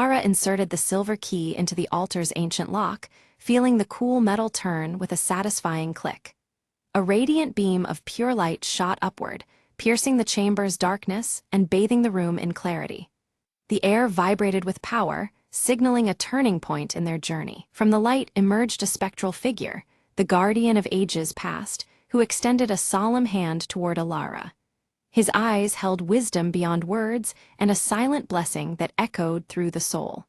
Alara inserted the silver key into the altar's ancient lock, feeling the cool metal turn with a satisfying click. A radiant beam of pure light shot upward, piercing the chamber's darkness and bathing the room in clarity. The air vibrated with power, signaling a turning point in their journey. From the light emerged a spectral figure, the guardian of ages past, who extended a solemn hand toward Alara. His eyes held wisdom beyond words and a silent blessing that echoed through the soul.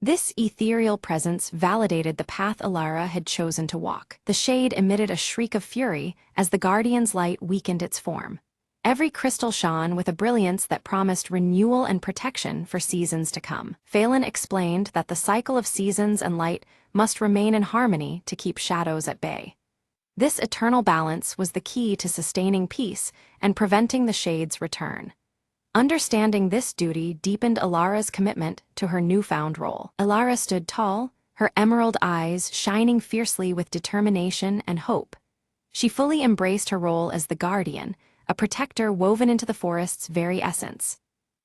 This ethereal presence validated the path Alara had chosen to walk. The shade emitted a shriek of fury as the guardian's light weakened its form. Every crystal shone with a brilliance that promised renewal and protection for seasons to come. Phelan explained that the cycle of seasons and light must remain in harmony to keep shadows at bay. This eternal balance was the key to sustaining peace and preventing the shade's return. Understanding this duty deepened Alara's commitment to her newfound role. Alara stood tall, her emerald eyes shining fiercely with determination and hope. She fully embraced her role as the guardian, a protector woven into the forest's very essence.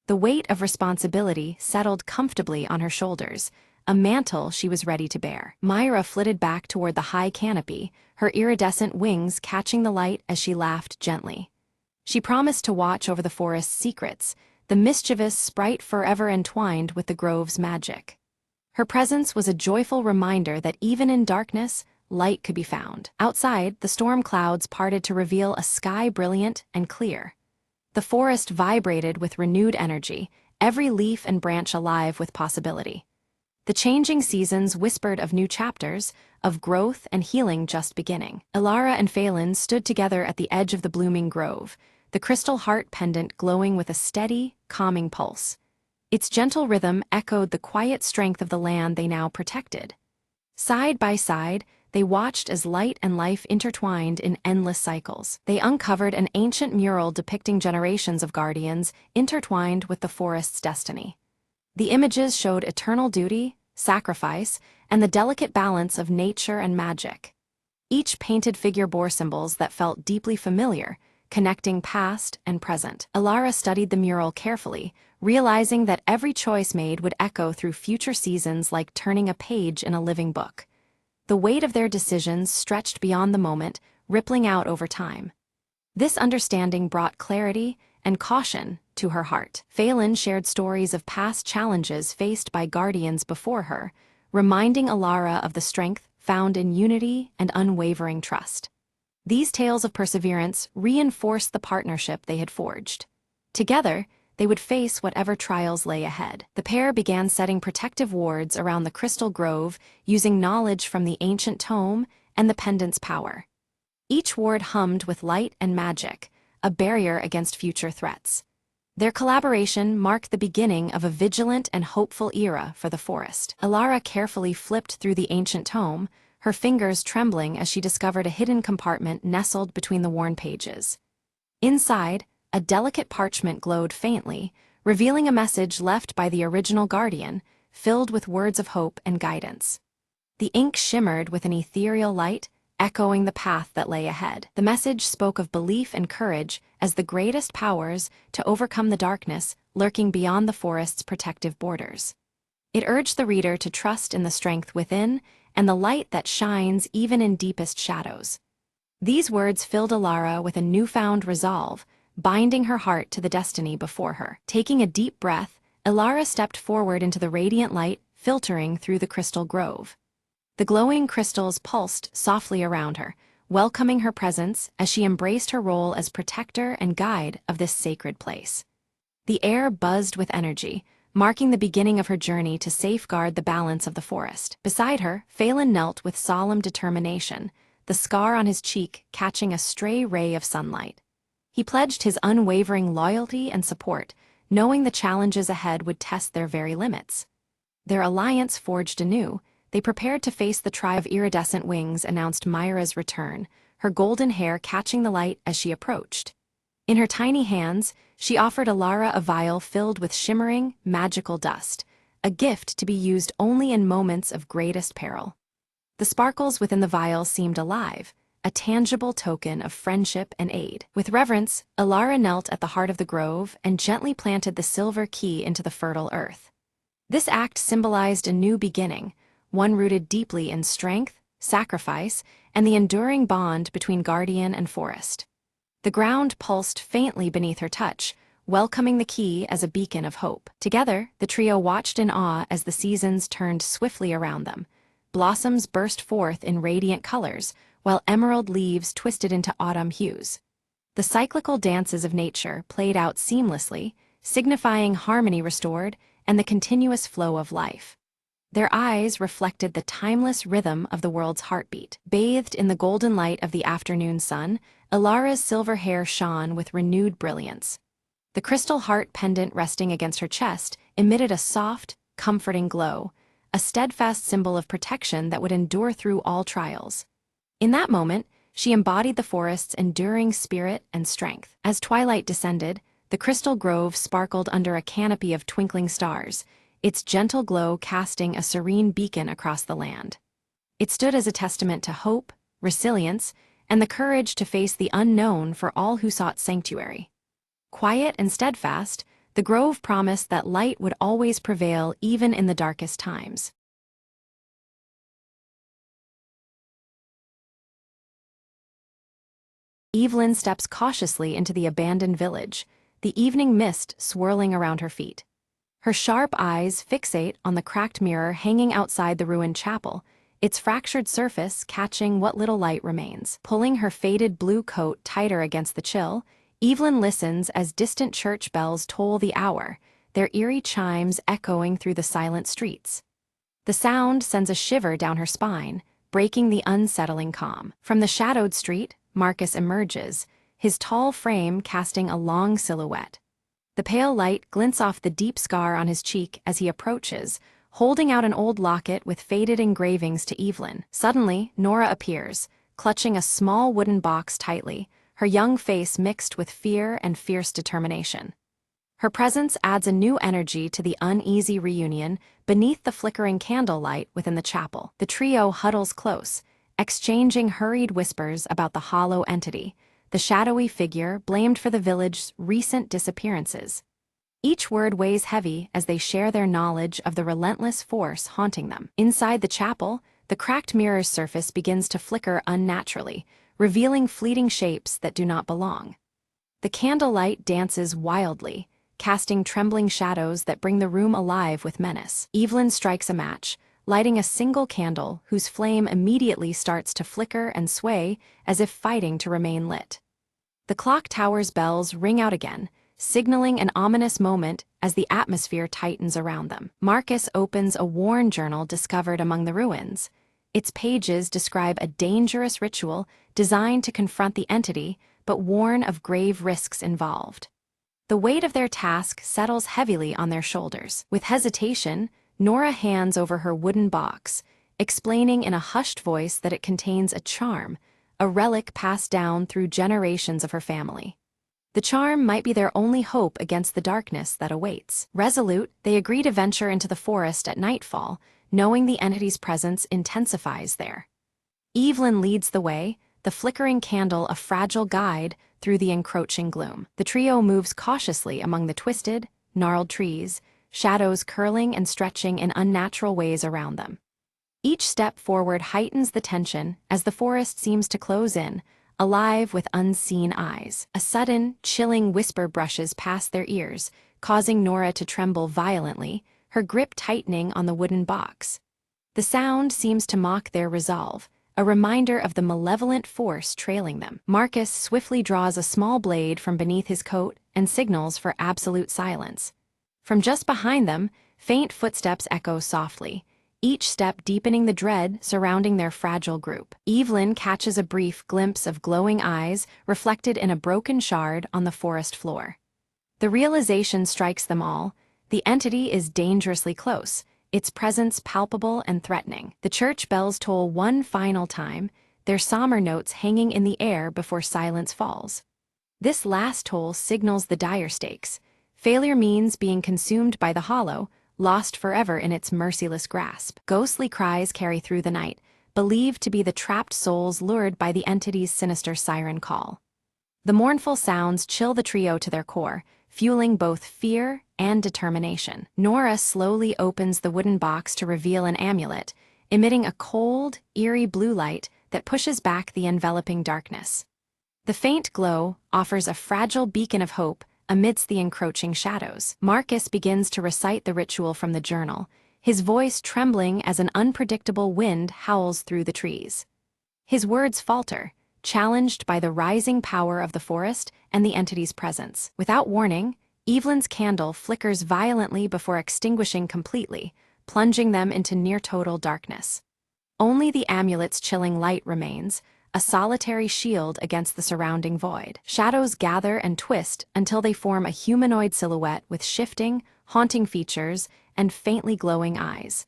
The weight of responsibility settled comfortably on her shoulders, a mantle she was ready to bear. Myra flitted back toward the high canopy, her iridescent wings catching the light as she laughed gently. She promised to watch over the forest's secrets, the mischievous sprite forever entwined with the grove's magic. Her presence was a joyful reminder that even in darkness, light could be found. Outside, the storm clouds parted to reveal a sky brilliant and clear. The forest vibrated with renewed energy, every leaf and branch alive with possibility. The changing seasons whispered of new chapters, of growth and healing just beginning. Alara and Phelan stood together at the edge of the blooming grove, the crystal heart pendant glowing with a steady, calming pulse. Its gentle rhythm echoed the quiet strength of the land they now protected. Side by side, they watched as light and life intertwined in endless cycles. They uncovered an ancient mural depicting generations of guardians intertwined with the forest's destiny. The images showed eternal duty, sacrifice, and the delicate balance of nature and magic. Each painted figure bore symbols that felt deeply familiar, connecting past and present. Alara studied the mural carefully, realizing that every choice made would echo through future seasons like turning a page in a living book. The weight of their decisions stretched beyond the moment, rippling out over time. This understanding brought clarity and caution to her heart. Phelan shared stories of past challenges faced by guardians before her, reminding Alara of the strength found in unity and unwavering trust. These tales of perseverance reinforced the partnership they had forged. Together, they would face whatever trials lay ahead. The pair began setting protective wards around the crystal grove, using knowledge from the ancient tome and the pendant's power. Each ward hummed with light and magic, a barrier against future threats. Their collaboration marked the beginning of a vigilant and hopeful era for the forest. Alara carefully flipped through the ancient tome, her fingers trembling as she discovered a hidden compartment nestled between the worn pages. Inside, a delicate parchment glowed faintly, revealing a message left by the original guardian, filled with words of hope and guidance. The ink shimmered with an ethereal light, echoing the path that lay ahead. The message spoke of belief and courage as the greatest powers to overcome the darkness lurking beyond the forest's protective borders. It urged the reader to trust in the strength within and the light that shines even in deepest shadows. These words filled Alara with a newfound resolve, binding her heart to the destiny before her. Taking a deep breath, Alara stepped forward into the radiant light filtering through the crystal grove. The glowing crystals pulsed softly around her, welcoming her presence as she embraced her role as protector and guide of this sacred place. The air buzzed with energy, marking the beginning of her journey to safeguard the balance of the forest. Beside her, Phelan knelt with solemn determination, the scar on his cheek catching a stray ray of sunlight. He pledged his unwavering loyalty and support, knowing the challenges ahead would test their very limits. Their alliance forged anew, they prepared to face the tribe. Of iridescent wings announced Myra's return, her golden hair catching the light as she approached. In her tiny hands, she offered Alara a vial filled with shimmering, magical dust, a gift to be used only in moments of greatest peril. The sparkles within the vial seemed alive, a tangible token of friendship and aid. With reverence, Alara knelt at the heart of the grove and gently planted the silver key into the fertile earth. This act symbolized a new beginning, one rooted deeply in strength, sacrifice, and the enduring bond between guardian and forest. The ground pulsed faintly beneath her touch, welcoming the key as a beacon of hope. Together, the trio watched in awe as the seasons turned swiftly around them. Blossoms burst forth in radiant colors, while emerald leaves twisted into autumn hues. The cyclical dances of nature played out seamlessly, signifying harmony restored and the continuous flow of life. Their eyes reflected the timeless rhythm of the world's heartbeat. Bathed in the golden light of the afternoon sun, Ilara's silver hair shone with renewed brilliance. The crystal heart pendant resting against her chest emitted a soft, comforting glow, a steadfast symbol of protection that would endure through all trials. In that moment, she embodied the forest's enduring spirit and strength. As twilight descended, the crystal grove sparkled under a canopy of twinkling stars, its gentle glow casting a serene beacon across the land. It stood as a testament to hope, resilience, and the courage to face the unknown for all who sought sanctuary. Quiet and steadfast, the grove promised that light would always prevail even in the darkest times. Evelyn steps cautiously into the abandoned village, the evening mist swirling around her feet. Her sharp eyes fixate on the cracked mirror hanging outside the ruined chapel, its fractured surface catching what little light remains. Pulling her faded blue coat tighter against the chill, Evelyn listens as distant church bells toll the hour, their eerie chimes echoing through the silent streets. The sound sends a shiver down her spine, breaking the unsettling calm. From the shadowed street, Marcus emerges, his tall frame casting a long silhouette. The pale light glints off the deep scar on his cheek as he approaches, holding out an old locket with faded engravings to Evelyn. Suddenly, Nora appears, clutching a small wooden box tightly, her young face mixed with fear and fierce determination. Her presence adds a new energy to the uneasy reunion beneath the flickering candlelight within the chapel. The trio huddles close, exchanging hurried whispers about the hollow entity, the shadowy figure blamed for the village's recent disappearances. Each word weighs heavy as they share their knowledge of the relentless force haunting them. Inside the chapel, the cracked mirror's surface begins to flicker unnaturally, revealing fleeting shapes that do not belong. The candlelight dances wildly, casting trembling shadows that bring the room alive with menace. Evelyn strikes a match, lighting a single candle whose flame immediately starts to flicker and sway as if fighting to remain lit. The clock tower's bells ring out again, signaling an ominous moment as the atmosphere tightens around them. Marcus opens a worn journal discovered among the ruins. Its pages describe a dangerous ritual designed to confront the entity, but warn of grave risks involved. The weight of their task settles heavily on their shoulders. With hesitation, Nora hands over her wooden box, explaining in a hushed voice that it contains a charm, a relic passed down through generations of her family. The charm might be their only hope against the darkness that awaits. Resolute, they agree to venture into the forest at nightfall, knowing the entity's presence intensifies there. Evelyn leads the way, the flickering candle a fragile guide through the encroaching gloom. The trio moves cautiously among the twisted, gnarled trees, shadows curling and stretching in unnatural ways around them. Each step forward heightens the tension as the forest seems to close in, alive with unseen eyes. A sudden, chilling whisper brushes past their ears, causing Nora to tremble violently, her grip tightening on the wooden box. The sound seems to mock their resolve, a reminder of the malevolent force trailing them. Marcus swiftly draws a small blade from beneath his coat and signals for absolute silence. From just behind them, faint footsteps echo softly, each step deepening the dread surrounding their fragile group. Evelyn catches a brief glimpse of glowing eyes reflected in a broken shard on the forest floor. The realization strikes them all: the entity is dangerously close, its presence palpable and threatening. The church bells toll one final time, their somber notes hanging in the air before silence falls. This last toll signals the dire stakes. Failure means being consumed by the hollow, lost forever in its merciless grasp. Ghostly cries carry through the night, believed to be the trapped souls lured by the entity's sinister siren call. The mournful sounds chill the trio to their core, fueling both fear and determination. Nora slowly opens the wooden box to reveal an amulet, emitting a cold, eerie blue light that pushes back the enveloping darkness. The faint glow offers a fragile beacon of hope amidst the encroaching shadows. Marcus begins to recite the ritual from the journal, his voice trembling as an unpredictable wind howls through the trees. His words falter, challenged by the rising power of the forest and the entity's presence. Without warning, Evelyn's candle flickers violently before extinguishing completely, plunging them into near-total darkness. Only the amulet's chilling light remains, a solitary shield against the surrounding void. Shadows gather and twist until they form a humanoid silhouette with shifting, haunting features and faintly glowing eyes.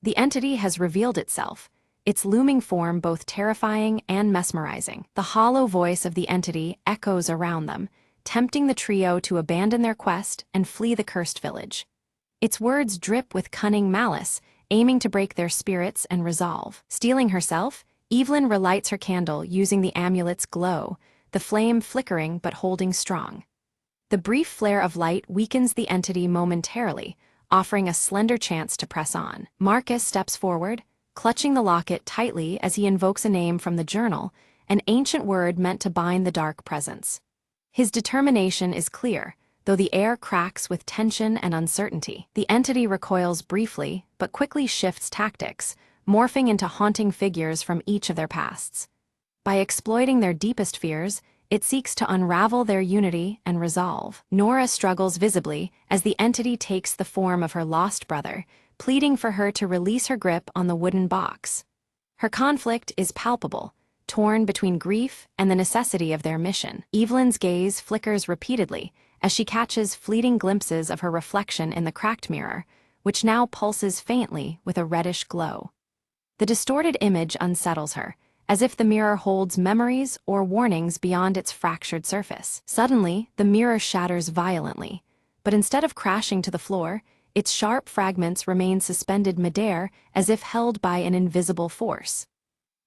The entity has revealed itself, its looming form both terrifying and mesmerizing. The hollow voice of the entity echoes around them, tempting the trio to abandon their quest and flee the cursed village. Its words drip with cunning malice, aiming to break their spirits and resolve. Steeling herself, Evelyn relights her candle using the amulet's glow, the flame flickering but holding strong. The brief flare of light weakens the entity momentarily, offering a slender chance to press on. Marcus steps forward, clutching the locket tightly as he invokes a name from the journal, an ancient word meant to bind the dark presence. His determination is clear, though the air cracks with tension and uncertainty. The entity recoils briefly, but quickly shifts tactics, morphing into haunting figures from each of their pasts. By exploiting their deepest fears, it seeks to unravel their unity and resolve. Nora struggles visibly as the entity takes the form of her lost brother, pleading for her to release her grip on the wooden box. Her conflict is palpable, torn between grief and the necessity of their mission. Evelyn's gaze flickers repeatedly as she catches fleeting glimpses of her reflection in the cracked mirror, which now pulses faintly with a reddish glow. The distorted image unsettles her, as if the mirror holds memories or warnings beyond its fractured surface. Suddenly, the mirror shatters violently, but instead of crashing to the floor, its sharp fragments remain suspended midair as if held by an invisible force.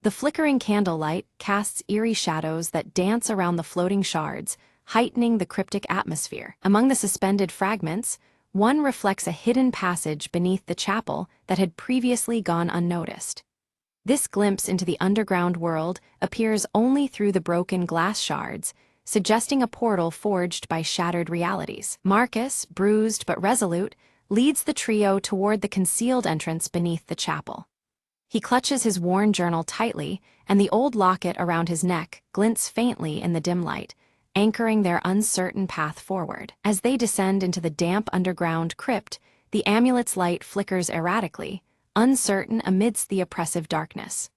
The flickering candlelight casts eerie shadows that dance around the floating shards, heightening the cryptic atmosphere. Among the suspended fragments, one reflects a hidden passage beneath the chapel that had previously gone unnoticed. This glimpse into the underground world appears only through the broken glass shards, suggesting a portal forged by shattered realities. Marcus, bruised but resolute, leads the trio toward the concealed entrance beneath the chapel. He clutches his worn journal tightly, and the old locket around his neck glints faintly in the dim light, anchoring their uncertain path forward. As they descend into the damp underground crypt, the amulet's light flickers erratically, uncertain amidst the oppressive darkness.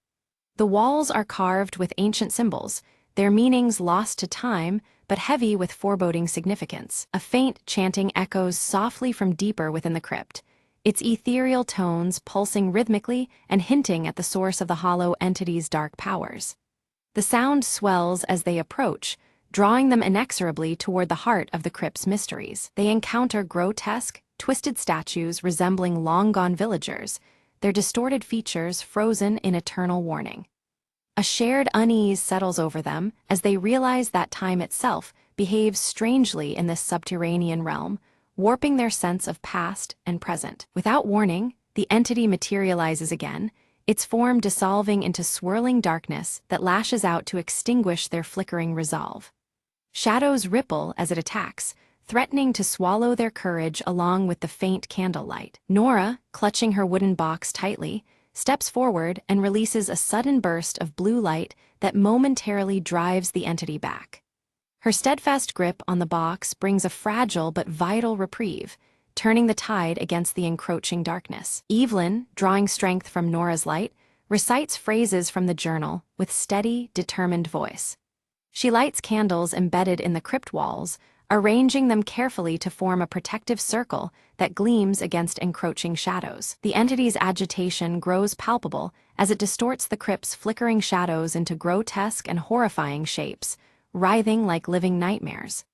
The walls are carved with ancient symbols, their meanings lost to time, but heavy with foreboding significance. A faint chanting echoes softly from deeper within the crypt, its ethereal tones pulsing rhythmically and hinting at the source of the hollow entity's dark powers. The sound swells as they approach, drawing them inexorably toward the heart of the crypt's mysteries. They encounter grotesque, twisted statues resembling long-gone villagers, their distorted features frozen in eternal warning. A shared unease settles over them as they realize that time itself behaves strangely in this subterranean realm, warping their sense of past and present. Without warning, the entity materializes again, its form dissolving into swirling darkness that lashes out to extinguish their flickering resolve. Shadows ripple as it attacks, threatening to swallow their courage along with the faint candlelight. Nora, clutching her wooden box tightly, steps forward and releases a sudden burst of blue light that momentarily drives the entity back. Her steadfast grip on the box brings a fragile but vital reprieve, turning the tide against the encroaching darkness. Evelyn, drawing strength from Nora's light, recites phrases from the journal with steady, determined voice. She lights candles embedded in the crypt walls, arranging them carefully to form a protective circle that gleams against encroaching shadows. The entity's agitation grows palpable as it distorts the crypt's flickering shadows into grotesque and horrifying shapes, writhing like living nightmares.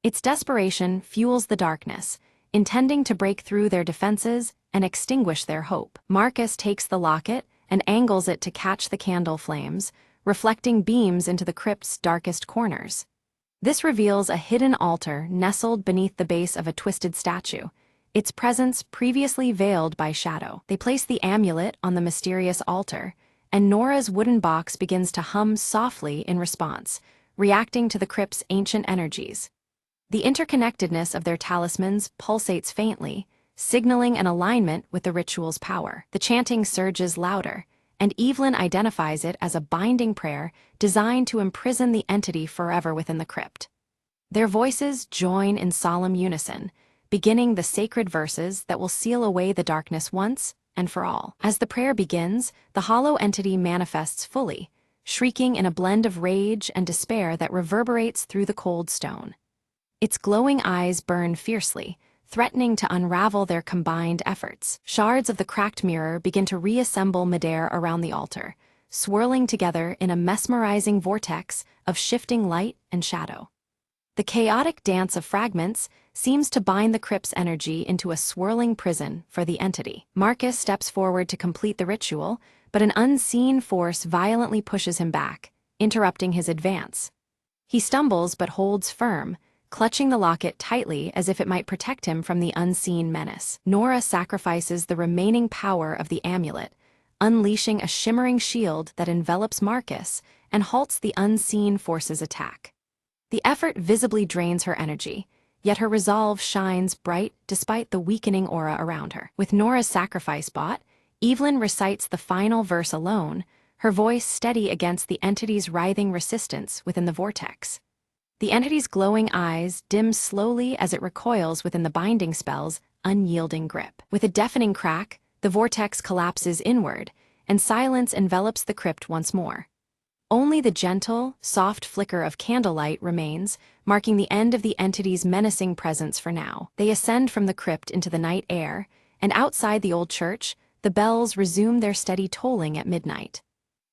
Its desperation fuels the darkness, intending to break through their defenses and extinguish their hope. Marcus takes the locket and angles it to catch the candle flames, reflecting beams into the crypt's darkest corners. This reveals a hidden altar nestled beneath the base of a twisted statue, its presence previously veiled by shadow. They place the amulet on the mysterious altar, and Nora's wooden box begins to hum softly in response, reacting to the crypt's ancient energies. The interconnectedness of their talismans pulsates faintly, signaling an alignment with the ritual's power. The chanting surges louder, and Evelyn identifies it as a binding prayer designed to imprison the entity forever within the crypt. Their voices join in solemn unison, beginning the sacred verses that will seal away the darkness once and for all. As the prayer begins, the hollow entity manifests fully, shrieking in a blend of rage and despair that reverberates through the cold stone. Its glowing eyes burn fiercely, threatening to unravel their combined efforts. Shards of the cracked mirror begin to reassemble midair around the altar, swirling together in a mesmerizing vortex of shifting light and shadow. The chaotic dance of fragments seems to bind the crypt's energy into a swirling prison for the entity. Marcus steps forward to complete the ritual, but an unseen force violently pushes him back, interrupting his advance. He stumbles but holds firm, clutching the locket tightly as if it might protect him from the unseen menace. Nora sacrifices the remaining power of the amulet, unleashing a shimmering shield that envelops Marcus and halts the unseen force's attack. The effort visibly drains her energy, yet her resolve shines bright despite the weakening aura around her. With Nora's sacrifice bought, Evelyn recites the final verse alone, her voice steady against the entity's writhing resistance within the vortex. The entity's glowing eyes dim slowly as it recoils within the binding spell's unyielding grip. With a deafening crack, the vortex collapses inward, and silence envelops the crypt once more. Only the gentle, soft flicker of candlelight remains, marking the end of the entity's menacing presence for now. They ascend from the crypt into the night air, and outside the old church, the bells resume their steady tolling at midnight.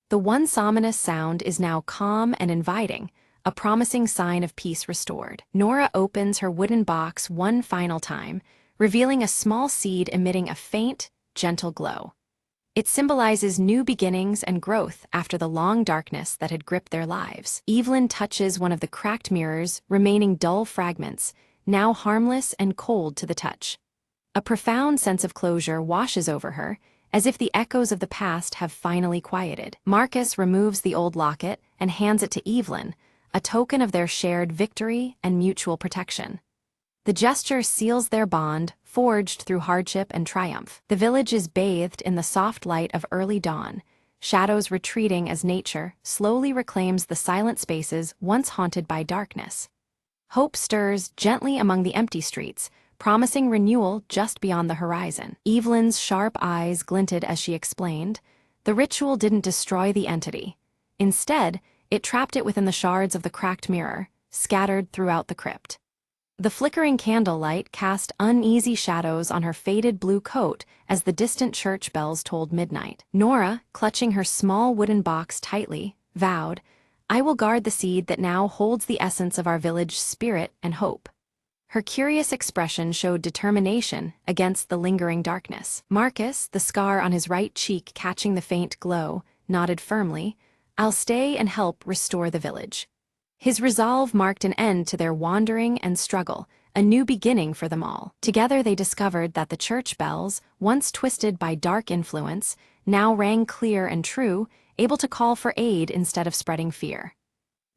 The once ominous sound is now calm and inviting, a promising sign of peace restored. Nora opens her wooden box one final time, revealing a small seed emitting a faint, gentle glow. It symbolizes new beginnings and growth after the long darkness that had gripped their lives. Evelyn touches one of the cracked mirror's remaining dull fragments, now harmless and cold to the touch. A profound sense of closure washes over her, as if the echoes of the past have finally quieted. Marcus removes the old locket and hands it to Evelyn, a token of their shared victory and mutual protection. The gesture seals their bond, forged through hardship and triumph. The village is bathed in the soft light of early dawn, shadows retreating as nature slowly reclaims the silent spaces once haunted by darkness. Hope stirs gently among the empty streets, promising renewal just beyond the horizon. Evelyn's sharp eyes glinted as she explained, the ritual didn't destroy the entity. Instead, it trapped it within the shards of the cracked mirror, scattered throughout the crypt. The flickering candlelight cast uneasy shadows on her faded blue coat as the distant church bells tolled midnight. Nora, clutching her small wooden box tightly, vowed, "I will guard the seed that now holds the essence of our village's spirit and hope." Her curious expression showed determination against the lingering darkness. Marcus, the scar on his right cheek catching the faint glow, nodded firmly, "I'll stay and help restore the village." His resolve marked an end to their wandering and struggle, a new beginning for them all. Together they discovered that the church bells, once twisted by dark influence, now rang clear and true, able to call for aid instead of spreading fear.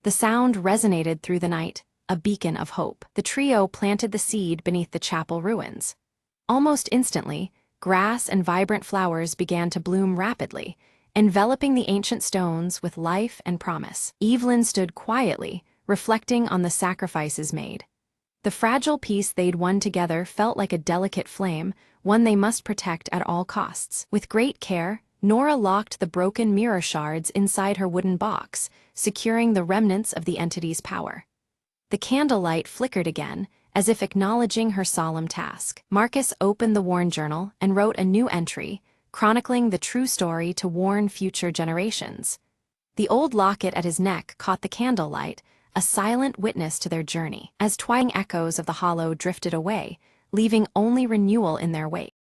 The sound resonated through the night, a beacon of hope. The trio planted the seed beneath the chapel ruins. Almost instantly, grass and vibrant flowers began to bloom rapidly, enveloping the ancient stones with life and promise. Evelyn stood quietly, reflecting on the sacrifices made. The fragile piece they'd won together felt like a delicate flame, one they must protect at all costs. With great care, Nora locked the broken mirror shards inside her wooden box, securing the remnants of the entity's power. The candlelight flickered again, as if acknowledging her solemn task. Marcus opened the worn journal and wrote a new entry, chronicling the true story to warn future generations. The old locket at his neck caught the candlelight, a silent witness to their journey, as twanging echoes of the hollow drifted away, leaving only renewal in their wake.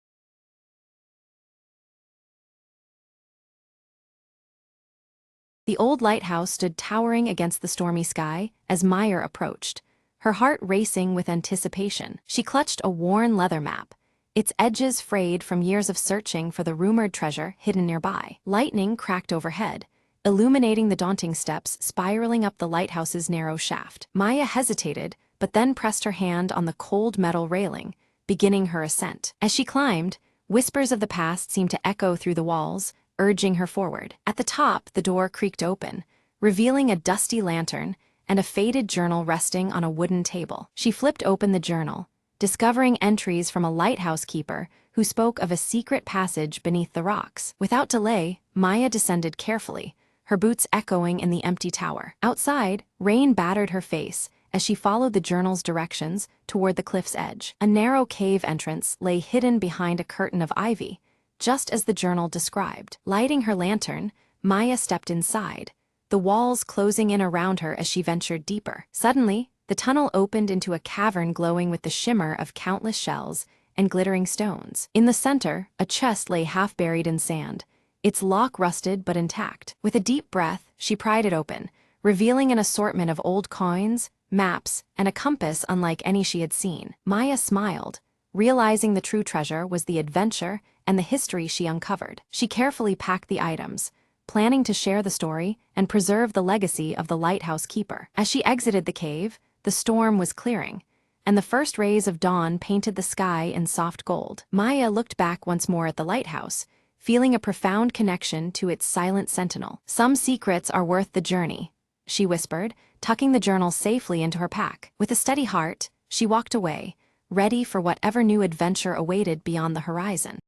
The old lighthouse stood towering against the stormy sky as Meyer approached, her heart racing with anticipation. She clutched a worn leather map, its edges frayed from years of searching for the rumored treasure hidden nearby. Lightning cracked overhead, illuminating the daunting steps spiraling up the lighthouse's narrow shaft. Maya hesitated, but then pressed her hand on the cold metal railing, beginning her ascent. As she climbed, whispers of the past seemed to echo through the walls, urging her forward. At the top, the door creaked open, revealing a dusty lantern and a faded journal resting on a wooden table. She flipped open the journal, discovering entries from a lighthouse keeper who spoke of a secret passage beneath the rocks. Without delay, Maya descended carefully, her boots echoing in the empty tower. Outside, rain battered her face as she followed the journal's directions toward the cliff's edge. A narrow cave entrance lay hidden behind a curtain of ivy, just as the journal described. Lighting her lantern, Maya stepped inside, the walls closing in around her as she ventured deeper. Suddenly, the tunnel opened into a cavern glowing with the shimmer of countless shells and glittering stones. In the center, a chest lay half buried in sand, its lock rusted but intact. With a deep breath, she pried it open, revealing an assortment of old coins, maps, and a compass unlike any she had seen. Maya smiled, realizing the true treasure was the adventure and the history she uncovered. She carefully packed the items, planning to share the story and preserve the legacy of the lighthouse keeper. As she exited the cave, the storm was clearing, and the first rays of dawn painted the sky in soft gold. Maya looked back once more at the lighthouse, feeling a profound connection to its silent sentinel. "Some secrets are worth the journey," she whispered, tucking the journal safely into her pack. With a steady heart, she walked away, ready for whatever new adventure awaited beyond the horizon.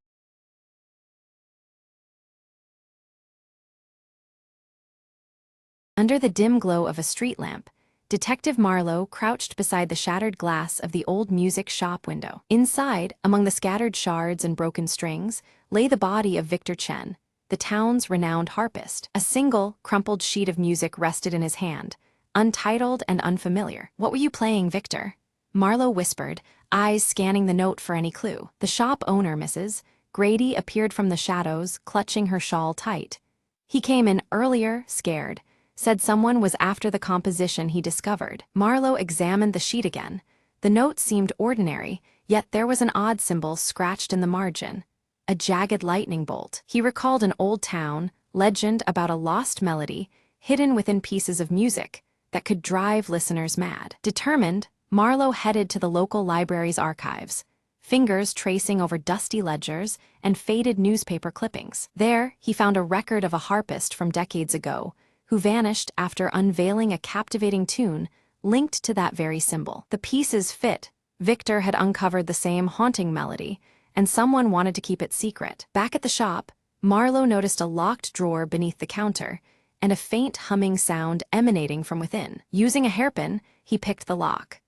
Under the dim glow of a street lamp, Detective Marlowe crouched beside the shattered glass of the old music shop window. Inside, among the scattered shards and broken strings, lay the body of Victor Chen, the town's renowned harpist. A single, crumpled sheet of music rested in his hand, untitled and unfamiliar. "What were you playing, Victor?" Marlowe whispered, eyes scanning the note for any clue. "The shop owner, Mrs. Grady," appeared from the shadows, clutching her shawl tight. "He came in earlier, scared. Said someone was after the composition he discovered." Marlowe examined the sheet again. The note seemed ordinary, yet there was an odd symbol scratched in the margin. A jagged lightning bolt. He recalled an old town legend about a lost melody hidden within pieces of music that could drive listeners mad. Determined, Marlowe headed to the local library's archives, fingers tracing over dusty ledgers and faded newspaper clippings. There, he found a record of a harpist from decades ago, who vanished after unveiling a captivating tune linked to that very symbol. The pieces fit. Victor had uncovered the same haunting melody, and someone wanted to keep it secret. Back at the shop, Marlowe noticed a locked drawer beneath the counter and a faint humming sound emanating from within. Using a hairpin, he picked the lock.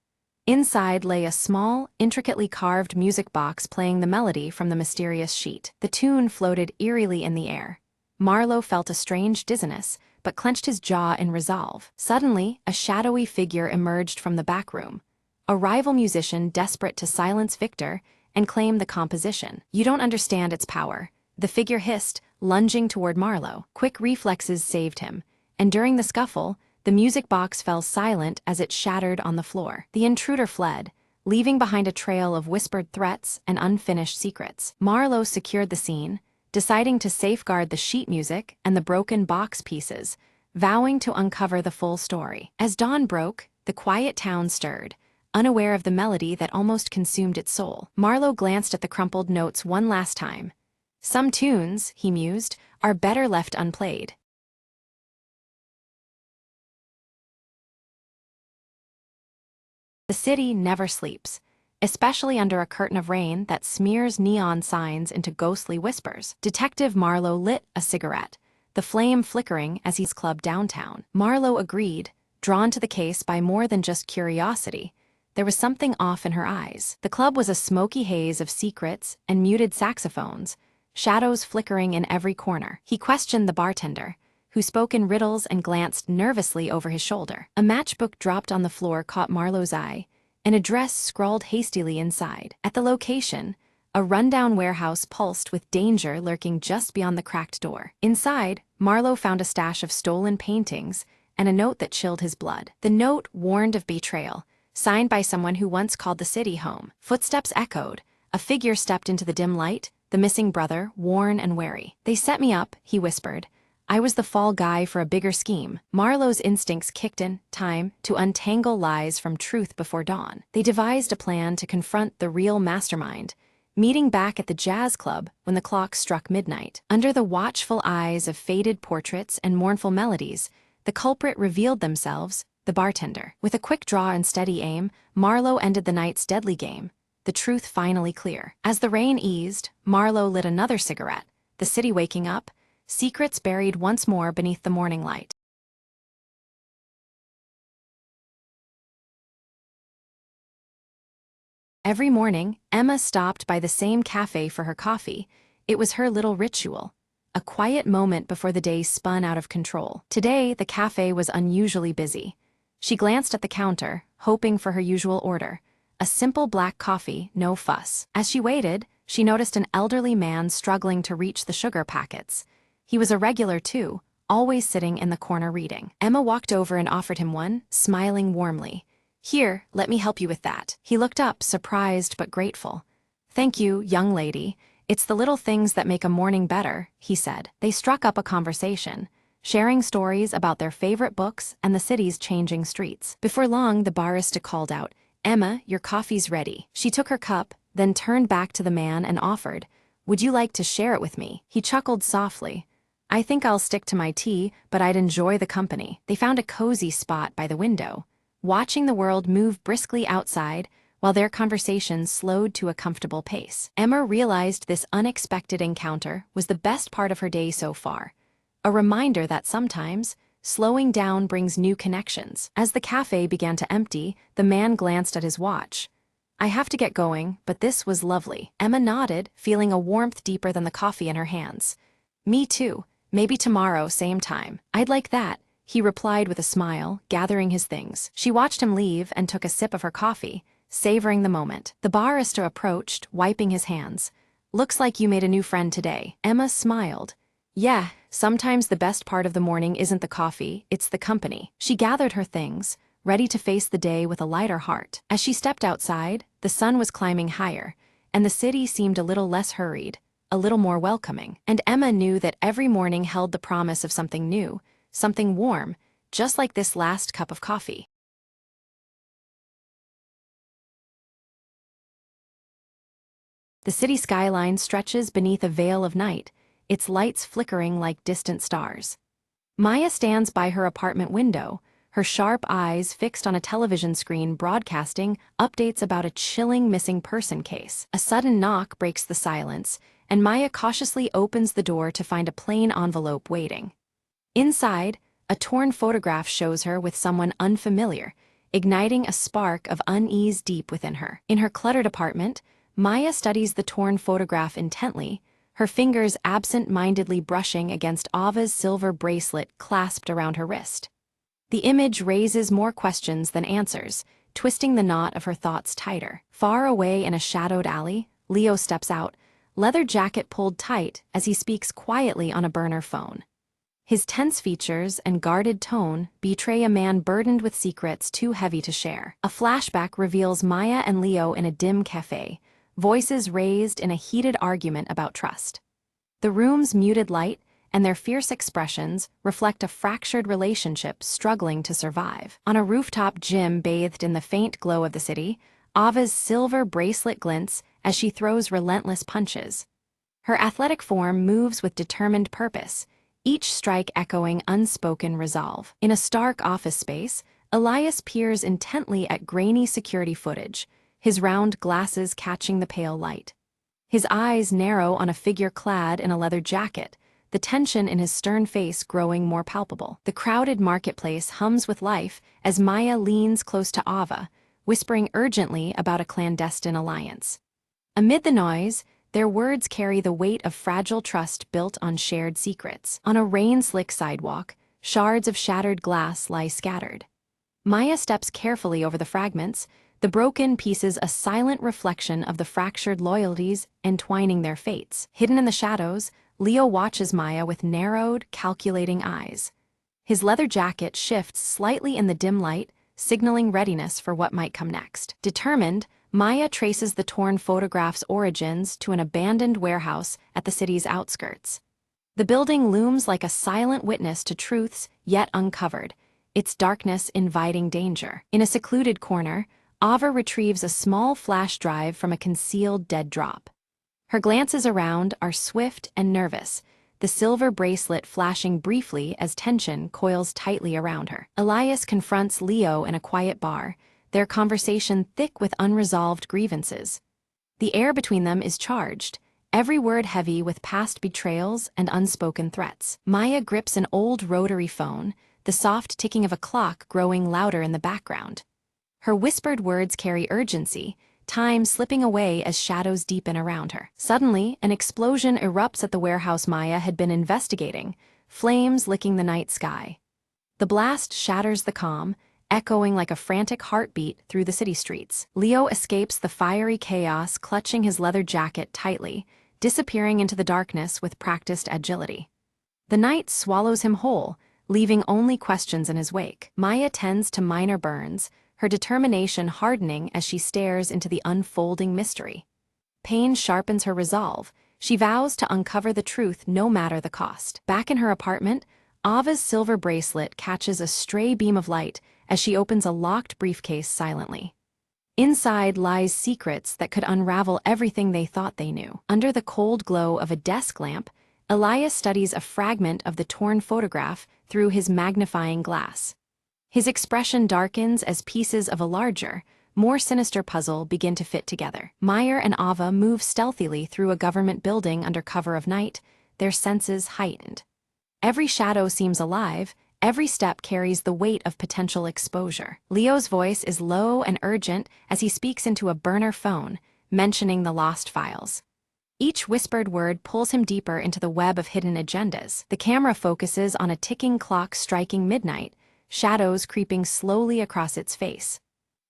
Inside lay a small, intricately carved music box playing the melody from the mysterious sheet. The tune floated eerily in the air. Marlowe felt a strange dizziness, but clenched his jaw in resolve. Suddenly, a shadowy figure emerged from the back room, a rival musician desperate to silence Victor and claim the composition. "You don't understand its power," the figure hissed, lunging toward Marlowe. Quick reflexes saved him, and during the scuffle, the music box fell silent as it shattered on the floor. The intruder fled, leaving behind a trail of whispered threats and unfinished secrets. Marlowe secured the scene, deciding to safeguard the sheet music and the broken box pieces, vowing to uncover the full story. As dawn broke, the quiet town stirred, unaware of the melody that almost consumed its soul. Marlowe glanced at the crumpled notes one last time. "Some tunes," he mused, "are better left unplayed." The city never sleeps, especially under a curtain of rain that smears neon signs into ghostly whispers. Detective Marlowe lit a cigarette, the flame flickering as he's clubbed downtown. Marlowe agreed, drawn to the case by more than just curiosity. There was something off in her eyes. The club was a smoky haze of secrets and muted saxophones, shadows flickering in every corner. He questioned the bartender, who spoke in riddles and glanced nervously over his shoulder. A matchbook dropped on the floor caught Marlowe's eye, an address scrawled hastily inside. At the location, A rundown warehouse pulsed with danger lurking just beyond the cracked door. Inside, Marlowe found a stash of stolen paintings and a note that chilled his blood. The note warned of betrayal, signed by someone who once called the city home. Footsteps echoed. A figure stepped into the dim light, the missing brother, worn and wary. "They set me up," he whispered. "I was the fall guy for a bigger scheme." Marlowe's instincts kicked in time to untangle lies from truth before dawn. They devised a plan to confront the real mastermind, meeting back at the jazz club when the clock struck midnight. Under the watchful eyes of faded portraits and mournful melodies, the culprit revealed themselves, the bartender. With a quick draw and steady aim, Marlowe ended the night's deadly game, the truth finally clear. As the rain eased, Marlowe lit another cigarette, the city waking up, secrets buried once more beneath the morning light. Every morning, Emma stopped by the same cafe for her coffee. It was her little ritual, a quiet moment before the day spun out of control. Today, the cafe was unusually busy. She glanced at the counter, hoping for her usual order, a simple black coffee, no fuss. As she waited, she noticed an elderly man struggling to reach the sugar packets. He was a regular too, always sitting in the corner reading. Emma walked over and offered him one, smiling warmly. "Here, let me help you with that." He looked up, surprised but grateful. "Thank you, young lady. It's the little things that make a morning better," he said. They struck up a conversation, sharing stories about their favorite books and the city's changing streets. Before long, the barista called out, "Emma, your coffee's ready." She took her cup, then turned back to the man and offered, "Would you like to share it with me?" He chuckled softly. "I think I'll stick to my tea, but I'd enjoy the company." They found a cozy spot by the window, watching the world move briskly outside while their conversation slowed to a comfortable pace. Emma realized this unexpected encounter was the best part of her day so far, a reminder that sometimes slowing down brings new connections. As the cafe began to empty, the man glanced at his watch. "I have to get going, but this was lovely." Emma nodded, feeling a warmth deeper than the coffee in her hands. "Me too. Maybe tomorrow, same time." "I'd like that," he replied with a smile, gathering his things. She watched him leave and took a sip of her coffee, savoring the moment. The barista approached, wiping his hands. "Looks like you made a new friend today." Emma smiled. "Yeah, sometimes the best part of the morning isn't the coffee, it's the company." She gathered her things, ready to face the day with a lighter heart. As she stepped outside, the sun was climbing higher, and the city seemed a little less hurried, a little more welcoming. And Emma knew that every morning held the promise of something new, something warm, just like this last cup of coffee. The city skyline stretches beneath a veil of night, its lights flickering like distant stars. Maya stands by her apartment window, her sharp eyes fixed on a television screen broadcasting updates about a chilling missing person case. A sudden knock breaks the silence, and Maya cautiously opens the door to find a plain envelope waiting. Inside, a torn photograph shows her with someone unfamiliar, igniting a spark of unease deep within her. In her cluttered apartment, Maya studies the torn photograph intently, her fingers absent-mindedly brushing against Ava's silver bracelet clasped around her wrist. The image raises more questions than answers, twisting the knot of her thoughts tighter. Far away in a shadowed alley, Leo steps out, leather jacket pulled tight as he speaks quietly on a burner phone. His tense features and guarded tone betray a man burdened with secrets too heavy to share. A flashback reveals Maya and Leo in a dim cafe, voices raised in a heated argument about trust. The room's muted light and their fierce expressions reflect a fractured relationship struggling to survive. On a rooftop gym bathed in the faint glow of the city, Ava's silver bracelet glints as she throws relentless punches. Her athletic form moves with determined purpose, each strike echoing unspoken resolve. In a stark office space, Elias peers intently at grainy security footage, his round glasses catching the pale light. His eyes narrow on a figure clad in a leather jacket, the tension in his stern face growing more palpable. The crowded marketplace hums with life as Maya leans close to Ava, whispering urgently about a clandestine alliance. Amid the noise, their words carry the weight of fragile trust built on shared secrets. On a rain-slick sidewalk, shards of shattered glass lie scattered. Maya steps carefully over the fragments, the broken pieces a silent reflection of the fractured loyalties entwining their fates. Hidden in the shadows, Leo watches Maya with narrowed, calculating eyes. His leather jacket shifts slightly in the dim light, signaling readiness for what might come next. Determined, Maya traces the torn photograph's origins to an abandoned warehouse at the city's outskirts. The building looms like a silent witness to truths yet uncovered, its darkness inviting danger. In a secluded corner, Ava retrieves a small flash drive from a concealed dead drop. Her glances around are swift and nervous, the silver bracelet flashing briefly as tension coils tightly around her. Elias confronts Leo in a quiet bar, their conversation thick with unresolved grievances. The air between them is charged, every word heavy with past betrayals and unspoken threats. Maya grips an old rotary phone, the soft ticking of a clock growing louder in the background. Her whispered words carry urgency, time slipping away as shadows deepen around her. Suddenly, an explosion erupts at the warehouse Maya had been investigating, flames licking the night sky. The blast shatters the calm, echoing like a frantic heartbeat through the city streets. Leo escapes the fiery chaos, clutching his leather jacket tightly, disappearing into the darkness with practiced agility. The night swallows him whole, leaving only questions in his wake. Maya tends to minor burns, her determination hardening as she stares into the unfolding mystery. Pain sharpens her resolve. She vows to uncover the truth no matter the cost. Back in her apartment, Ava's silver bracelet catches a stray beam of light as she opens a locked briefcase silently. Inside lies secrets that could unravel everything they thought they knew. Under the cold glow of a desk lamp, Elias studies a fragment of the torn photograph through his magnifying glass. His expression darkens as pieces of a larger, more sinister puzzle begin to fit together. Meyer and Ava move stealthily through a government building under cover of night, their senses heightened. Every shadow seems alive, every step carries the weight of potential exposure. Leo's voice is low and urgent as he speaks into a burner phone, mentioning the lost files. Each whispered word pulls him deeper into the web of hidden agendas. The camera focuses on a ticking clock striking midnight, shadows creeping slowly across its face.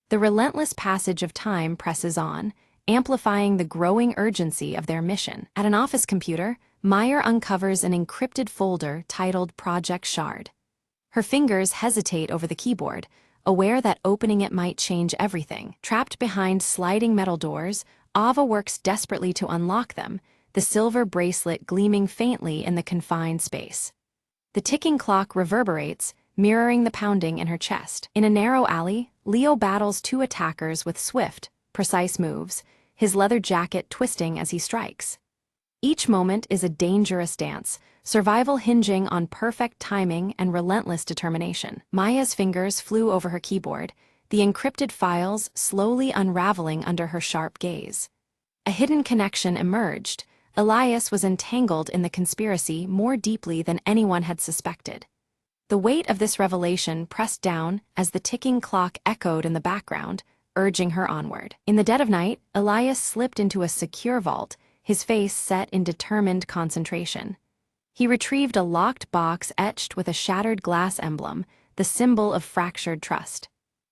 The relentless passage of time presses on, amplifying the growing urgency of their mission. At an office computer, Meyer uncovers an encrypted folder titled Project Shard. Her fingers hesitate over the keyboard, aware that opening it might change everything. Trapped behind sliding metal doors, Ava works desperately to unlock them, the silver bracelet gleaming faintly in the confined space. The ticking clock reverberates, mirroring the pounding in her chest. In a narrow alley, Leo battles two attackers with swift, precise moves, his leather jacket twisting as he strikes. Each moment is a dangerous dance, survival hinging on perfect timing and relentless determination. Maya's fingers flew over her keyboard, the encrypted files slowly unraveling under her sharp gaze. A hidden connection emerged. Elias was entangled in the conspiracy more deeply than anyone had suspected. The weight of this revelation pressed down as the ticking clock echoed in the background, urging her onward. In the dead of night, Elias slipped into a secure vault, his face set in determined concentration. He retrieved a locked box etched with a shattered glass emblem, the symbol of fractured trust.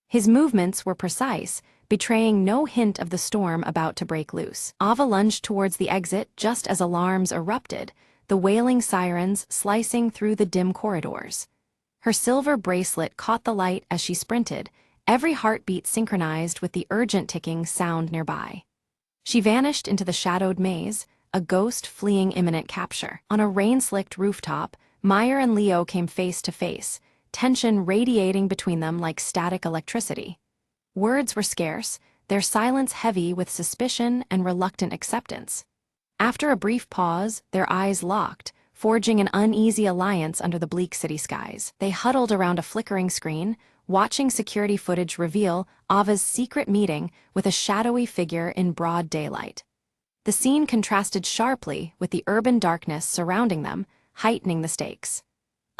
His movements were precise, betraying no hint of the storm about to break loose. Ava lunged towards the exit just as alarms erupted, the wailing sirens slicing through the dim corridors. Her silver bracelet caught the light as she sprinted, every heartbeat synchronized with the urgent ticking sound nearby. She vanished into the shadowed maze, a ghost fleeing imminent capture. On a rain-slicked rooftop, Meyer and Leo came face to face, tension radiating between them like static electricity. Words were scarce, their silence heavy with suspicion and reluctant acceptance. After a brief pause, their eyes locked, forging an uneasy alliance under the bleak city skies. They huddled around a flickering screen, watching security footage reveal Ava's secret meeting with a shadowy figure in broad daylight. The scene contrasted sharply with the urban darkness surrounding them, heightening the stakes.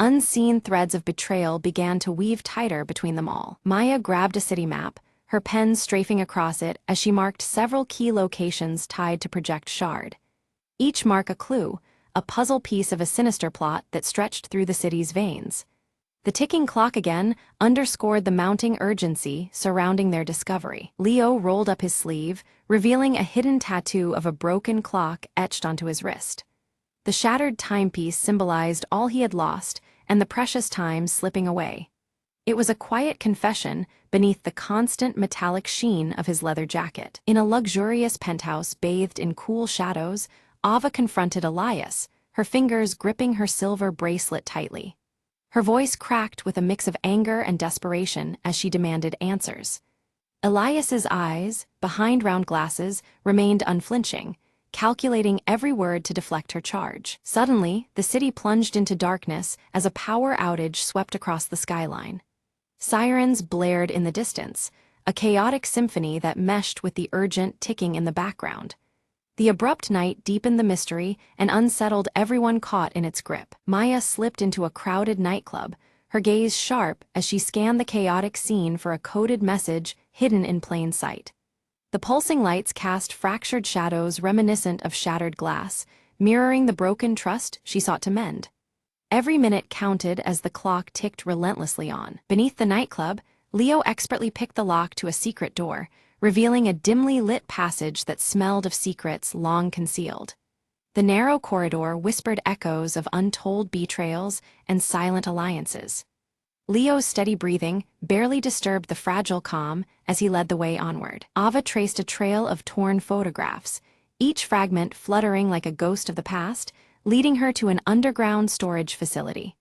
Unseen threads of betrayal began to weave tighter between them all. Maya grabbed a city map, her pen strafing across it as she marked several key locations tied to Project Shard. Each mark a clue, a puzzle piece of a sinister plot that stretched through the city's veins. The ticking clock again underscored the mounting urgency surrounding their discovery. Leo rolled up his sleeve, revealing a hidden tattoo of a broken clock etched onto his wrist. The shattered timepiece symbolized all he had lost and the precious time slipping away. It was a quiet confession beneath the constant metallic sheen of his leather jacket. In a luxurious penthouse bathed in cool shadows, Ava confronted Elias, her fingers gripping her silver bracelet tightly. Her voice cracked with a mix of anger and desperation as she demanded answers. Elias's eyes, behind round glasses, remained unflinching, calculating every word to deflect her charge. Suddenly, the city plunged into darkness as a power outage swept across the skyline. Sirens blared in the distance, a chaotic symphony that meshed with the urgent ticking in the background. The abrupt night deepened the mystery and unsettled everyone caught in its grip. Maya slipped into a crowded nightclub, her gaze sharp as she scanned the chaotic scene for a coded message hidden in plain sight. The pulsing lights cast fractured shadows reminiscent of shattered glass, mirroring the broken trust she sought to mend. Every minute counted as the clock ticked relentlessly on. Beneath the nightclub, Leo expertly picked the lock to a secret door, revealing a dimly lit passage that smelled of secrets long concealed. The narrow corridor whispered echoes of untold betrayals and silent alliances. Leo's steady breathing barely disturbed the fragile calm as he led the way onward. Ava traced a trail of torn photographs, each fragment fluttering like a ghost of the past, leading her to an underground storage facility.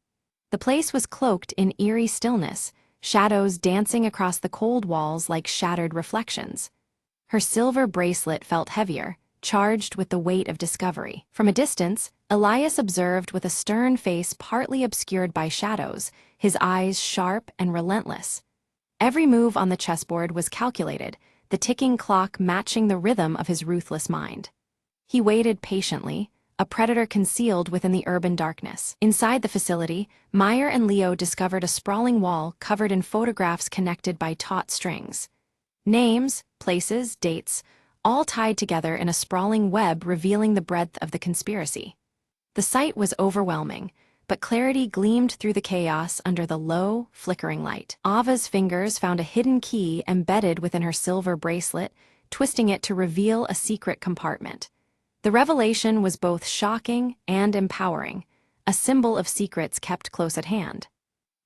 The place was cloaked in eerie stillness, shadows dancing across the cold walls like shattered reflections. Her silver bracelet felt heavier, charged with the weight of discovery. From a distance, Elias observed with a stern face partly obscured by shadows, his eyes sharp and relentless. Every move on the chessboard was calculated, the ticking clock matching the rhythm of his ruthless mind. He waited patiently, a predator concealed within the urban darkness. Inside the facility, Meyer and Leo discovered a sprawling wall covered in photographs connected by taut strings. Names, places, dates, all tied together in a sprawling web revealing the breadth of the conspiracy. The sight was overwhelming, but clarity gleamed through the chaos under the low, flickering light. Ava's fingers found a hidden key embedded within her silver bracelet, twisting it to reveal a secret compartment. The revelation was both shocking and empowering, a symbol of secrets kept close at hand.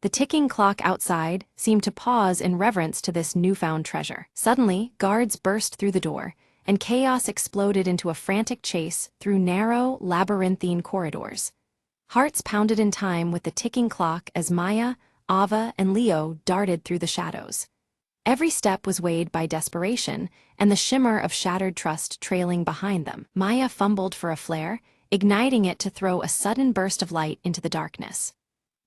The ticking clock outside seemed to pause in reverence to this newfound treasure. Suddenly, guards burst through the door, and chaos exploded into a frantic chase through narrow, labyrinthine corridors. Hearts pounded in time with the ticking clock as Maya, Ava, and Leo darted through the shadows. Every step was weighed by desperation, and the shimmer of shattered trust trailing behind them. Maya fumbled for a flare, igniting it to throw a sudden burst of light into the darkness.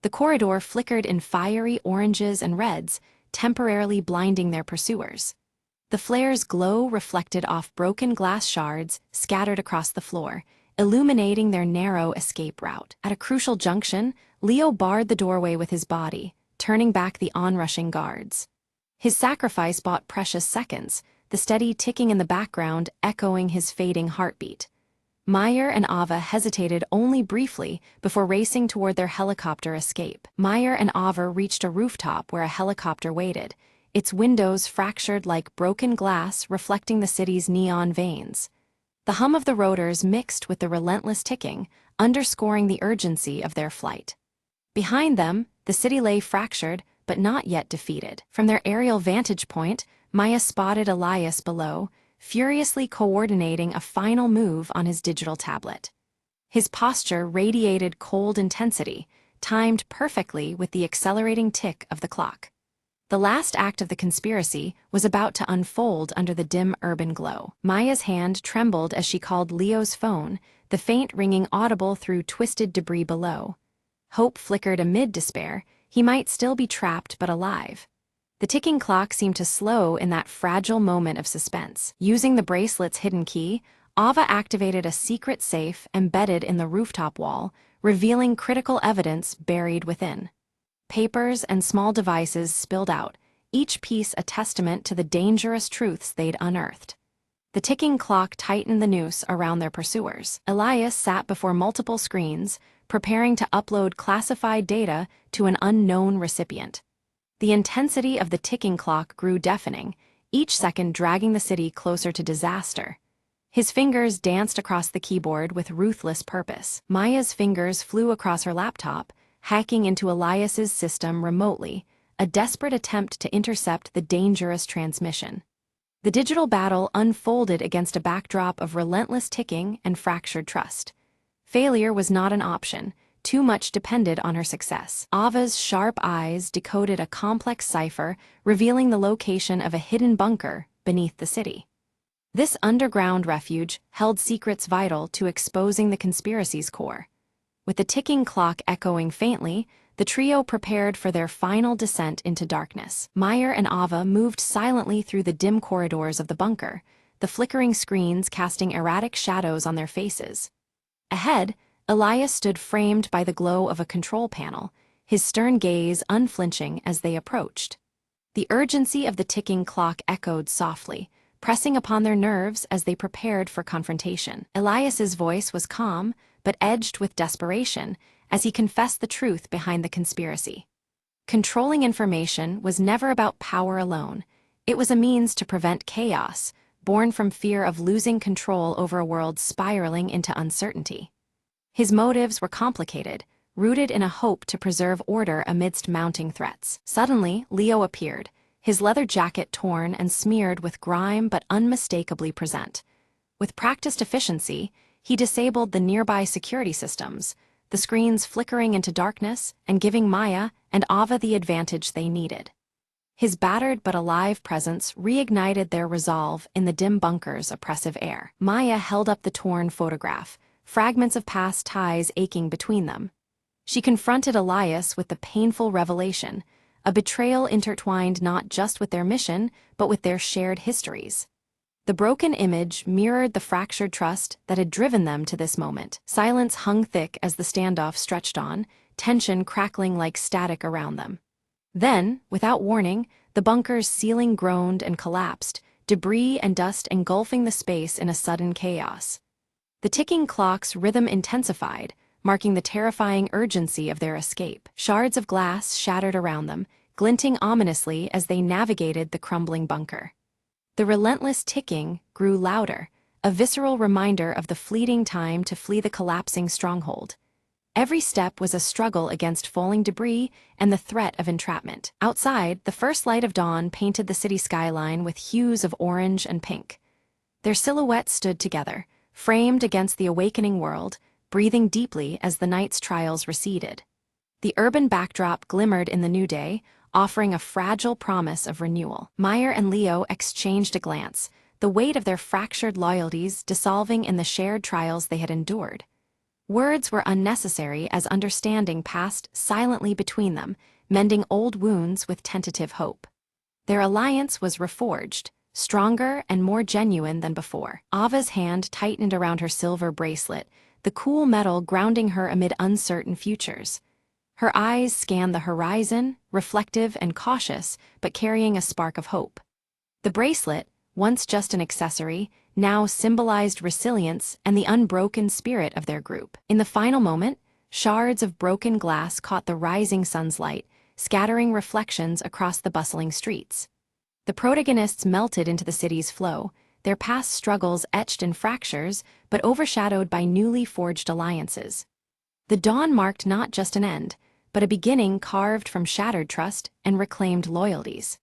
The corridor flickered in fiery oranges and reds, temporarily blinding their pursuers. The flare's glow reflected off broken glass shards scattered across the floor, illuminating their narrow escape route. At a crucial junction, Leo barred the doorway with his body, turning back the onrushing guards. His sacrifice bought precious seconds, the steady ticking in the background echoing his fading heartbeat. Meyer and Ava hesitated only briefly before racing toward their helicopter escape. Meyer and Ava reached a rooftop where a helicopter waited, its windows fractured like broken glass reflecting the city's neon veins. The hum of the rotors mixed with the relentless ticking, underscoring the urgency of their flight. Behind them, the city lay fractured, but not yet defeated. From their aerial vantage point, Maya spotted Elias below, furiously coordinating a final move on his digital tablet. His posture radiated cold intensity, timed perfectly with the accelerating tick of the clock. The last act of the conspiracy was about to unfold under the dim urban glow. Maya's hand trembled as she called Leo's phone, the faint ringing audible through twisted debris below. Hope flickered amid despair. He might still be trapped but alive. The ticking clock seemed to slow in that fragile moment of suspense. Using the bracelet's hidden key, Ava activated a secret safe embedded in the rooftop wall, revealing critical evidence buried within. Papers and small devices spilled out, each piece a testament to the dangerous truths they'd unearthed. The ticking clock tightened the noose around their pursuers. Elias sat before multiple screens, preparing to upload classified data to an unknown recipient. The intensity of the ticking clock grew deafening, each second dragging the city closer to disaster. His fingers danced across the keyboard with ruthless purpose. Maya's fingers flew across her laptop, hacking into Elias's system remotely, a desperate attempt to intercept the dangerous transmission. The digital battle unfolded against a backdrop of relentless ticking and fractured trust. Failure was not an option. Too much depended on her success. Ava's sharp eyes decoded a complex cipher, revealing the location of a hidden bunker beneath the city. This underground refuge held secrets vital to exposing the conspiracy's core. With the ticking clock echoing faintly, the trio prepared for their final descent into darkness. Meyer and Ava moved silently through the dim corridors of the bunker, the flickering screens casting erratic shadows on their faces. Ahead, Elias stood framed by the glow of a control panel, his stern gaze unflinching as they approached. The urgency of the ticking clock echoed softly, pressing upon their nerves as they prepared for confrontation. Elias's voice was calm, but edged with desperation, as he confessed the truth behind the conspiracy. Controlling information was never about power alone. It was a means to prevent chaos, born from fear of losing control over a world spiraling into uncertainty. His motives were complicated, rooted in a hope to preserve order amidst mounting threats. Suddenly, Leo appeared, his leather jacket torn and smeared with grime but unmistakably present. With practiced efficiency, he disabled the nearby security systems, the screens flickering into darkness and giving Maya and Ava the advantage they needed. His battered but alive presence reignited their resolve in the dim bunker's oppressive air. Maya held up the torn photograph, fragments of past ties aching between them. She confronted Elias with the painful revelation, a betrayal intertwined not just with their mission, but with their shared histories. The broken image mirrored the fractured trust that had driven them to this moment. Silence hung thick as the standoff stretched on, tension crackling like static around them. Then, without warning, the bunker's ceiling groaned and collapsed, debris and dust engulfing the space in a sudden chaos. The ticking clock's rhythm intensified, marking the terrifying urgency of their escape. Shards of glass shattered around them, glinting ominously as they navigated the crumbling bunker. The relentless ticking grew louder, a visceral reminder of the fleeting time to flee the collapsing stronghold. Every step was a struggle against falling debris and the threat of entrapment. Outside, the first light of dawn painted the city skyline with hues of orange and pink. Their silhouettes stood together, framed against the awakening world, breathing deeply as the night's trials receded. The urban backdrop glimmered in the new day, offering a fragile promise of renewal. Meyer and Leo exchanged a glance, the weight of their fractured loyalties dissolving in the shared trials they had endured. Words were unnecessary as understanding passed silently between them, mending old wounds with tentative hope. Their alliance was reforged, stronger and more genuine than before. Ava's hand tightened around her silver bracelet, the cool metal grounding her amid uncertain futures. Her eyes scanned the horizon, reflective and cautious, but carrying a spark of hope. The bracelet, once just an accessory, now symbolized resilience and the unbroken spirit of their group. In the final moment, shards of broken glass caught the rising sun's light, scattering reflections across the bustling streets. The protagonists melted into the city's flow, their past struggles etched in fractures, but overshadowed by newly forged alliances. The dawn marked not just an end, but a beginning carved from shattered trust and reclaimed loyalties.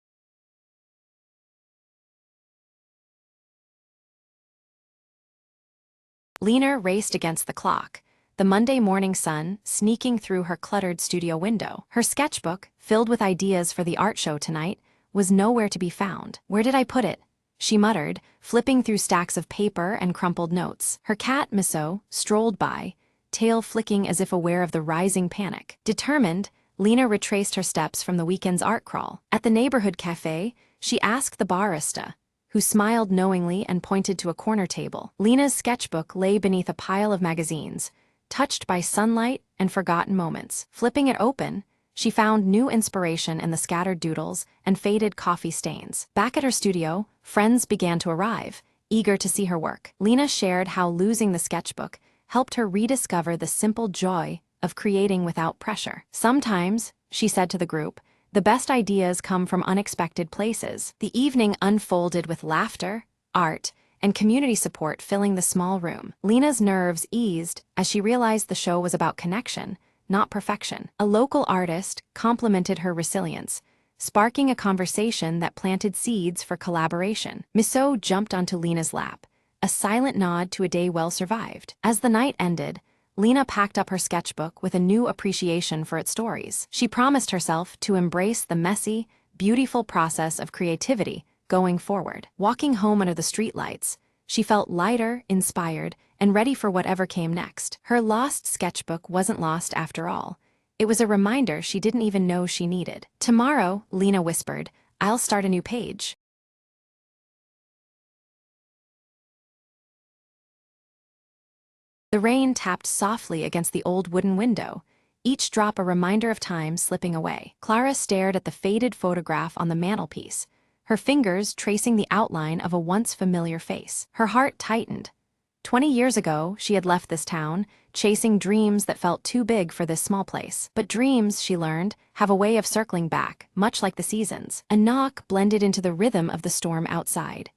Lena raced against the clock, the Monday morning sun sneaking through her cluttered studio window. Her sketchbook, filled with ideas for the art show tonight, was nowhere to be found. "Where did I put it?" she muttered, flipping through stacks of paper and crumpled notes. Her cat, Misso, strolled by, tail flicking as if aware of the rising panic. Determined, Lena retraced her steps from the weekend's art crawl. At the neighborhood cafe, she asked the barista, who smiled knowingly and pointed to a corner table. Lena's sketchbook lay beneath a pile of magazines, touched by sunlight and forgotten moments. Flipping it open, she found new inspiration in the scattered doodles and faded coffee stains. Back at her studio, friends began to arrive, eager to see her work. Lena shared how losing the sketchbook helped her rediscover the simple joy of creating without pressure. Sometimes, she said to the group, the best ideas come from unexpected places. The evening unfolded with laughter, art, and community support filling the small room. Lena's nerves eased as she realized the show was about connection, not perfection. A local artist complimented her resilience, sparking a conversation that planted seeds for collaboration. Miso jumped onto Lena's lap, a silent nod to a day well survived. As the night ended, Lena packed up her sketchbook with a new appreciation for its stories. She promised herself to embrace the messy, beautiful process of creativity going forward. Walking home under the streetlights, she felt lighter, inspired, and ready for whatever came next. Her lost sketchbook wasn't lost after all. It was a reminder she didn't even know she needed. Tomorrow, Lena whispered, I'll start a new page. The rain tapped softly against the old wooden window, each drop a reminder of time slipping away. Clara stared at the faded photograph on the mantelpiece, her fingers tracing the outline of a once familiar face. Her heart tightened. 20 years ago, she had left this town, chasing dreams that felt too big for this small place. But dreams, she learned, have a way of circling back, much like the seasons. A knock blended into the rhythm of the storm outside.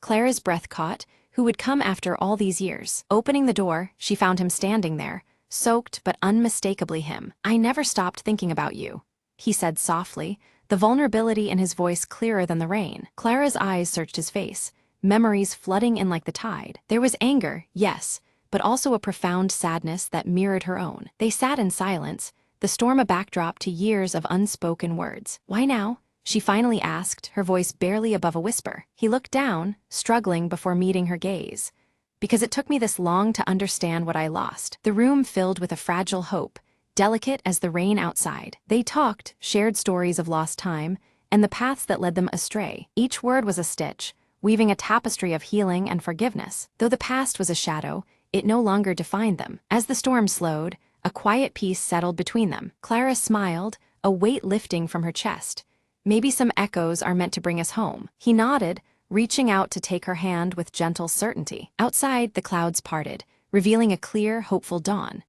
Clara's breath caught. Who would come after all these years? Opening the door, she found him standing there, soaked but unmistakably him. I never stopped thinking about you, he said softly, the vulnerability in his voice clearer than the rain. Clara's eyes searched his face, memories flooding in like the tide. There was anger, yes, but also a profound sadness that mirrored her own. They sat in silence, the storm a backdrop to years of unspoken words. Why now? She finally asked, her voice barely above a whisper. He looked down, struggling before meeting her gaze. Because it took me this long to understand what I lost. The room filled with a fragile hope, delicate as the rain outside. They talked, shared stories of lost time, and the paths that led them astray. Each word was a stitch, weaving a tapestry of healing and forgiveness. Though the past was a shadow, it no longer defined them. As the storm slowed, a quiet peace settled between them. Clara smiled, a weight lifting from her chest. Maybe some echoes are meant to bring us home. He nodded, reaching out to take her hand with gentle certainty. Outside, the clouds parted, revealing a clear, hopeful dawn.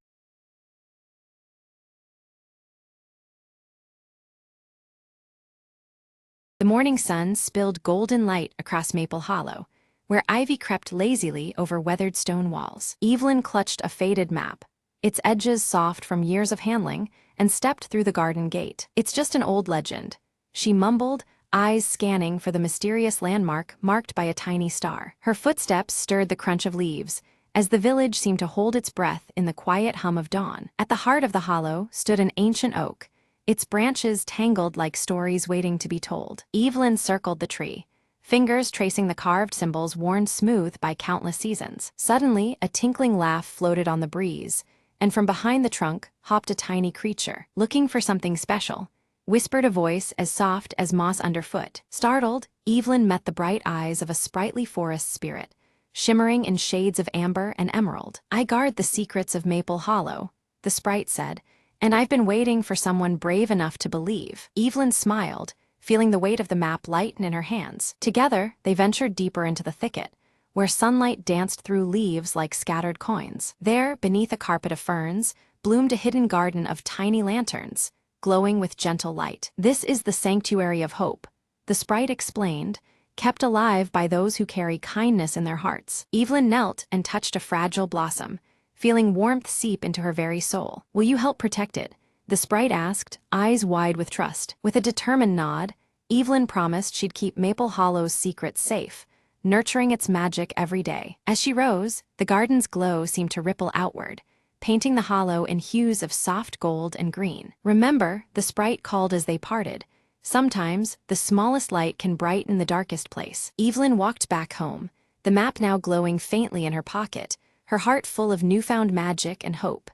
The morning sun spilled golden light across Maple Hollow, where ivy crept lazily over weathered stone walls. Evelyn clutched a faded map, its edges soft from years of handling, and stepped through the garden gate. It's just an old legend, she mumbled, eyes scanning for the mysterious landmark marked by a tiny star. Her footsteps stirred the crunch of leaves, as the village seemed to hold its breath in the quiet hum of dawn. At the heart of the hollow stood an ancient oak, its branches tangled like stories waiting to be told. Evelyn circled the tree, fingers tracing the carved symbols worn smooth by countless seasons. Suddenly, a tinkling laugh floated on the breeze, and from behind the trunk hopped a tiny creature. Looking for something special, whispered a voice as soft as moss underfoot. Startled, Evelyn met the bright eyes of a sprightly forest spirit, shimmering in shades of amber and emerald. I guard the secrets of Maple Hollow, the sprite said, and I've been waiting for someone brave enough to believe. Evelyn smiled, feeling the weight of the map lighten in her hands. Together, they ventured deeper into the thicket, where sunlight danced through leaves like scattered coins. There, beneath a carpet of ferns, bloomed a hidden garden of tiny lanterns, glowing with gentle light. This is the sanctuary of hope, the sprite explained, kept alive by those who carry kindness in their hearts. Evelyn knelt and touched a fragile blossom, feeling warmth seep into her very soul. Will you help protect it? The sprite asked, eyes wide with trust. With a determined nod, Evelyn promised she'd keep Maple Hollow's secrets safe, nurturing its magic every day. As she rose, the garden's glow seemed to ripple outward, painting the hollow in hues of soft gold and green. Remember, the sprite called as they parted. Sometimes, the smallest light can brighten the darkest place. Evelyn walked back home, the map now glowing faintly in her pocket, her heart full of newfound magic and hope.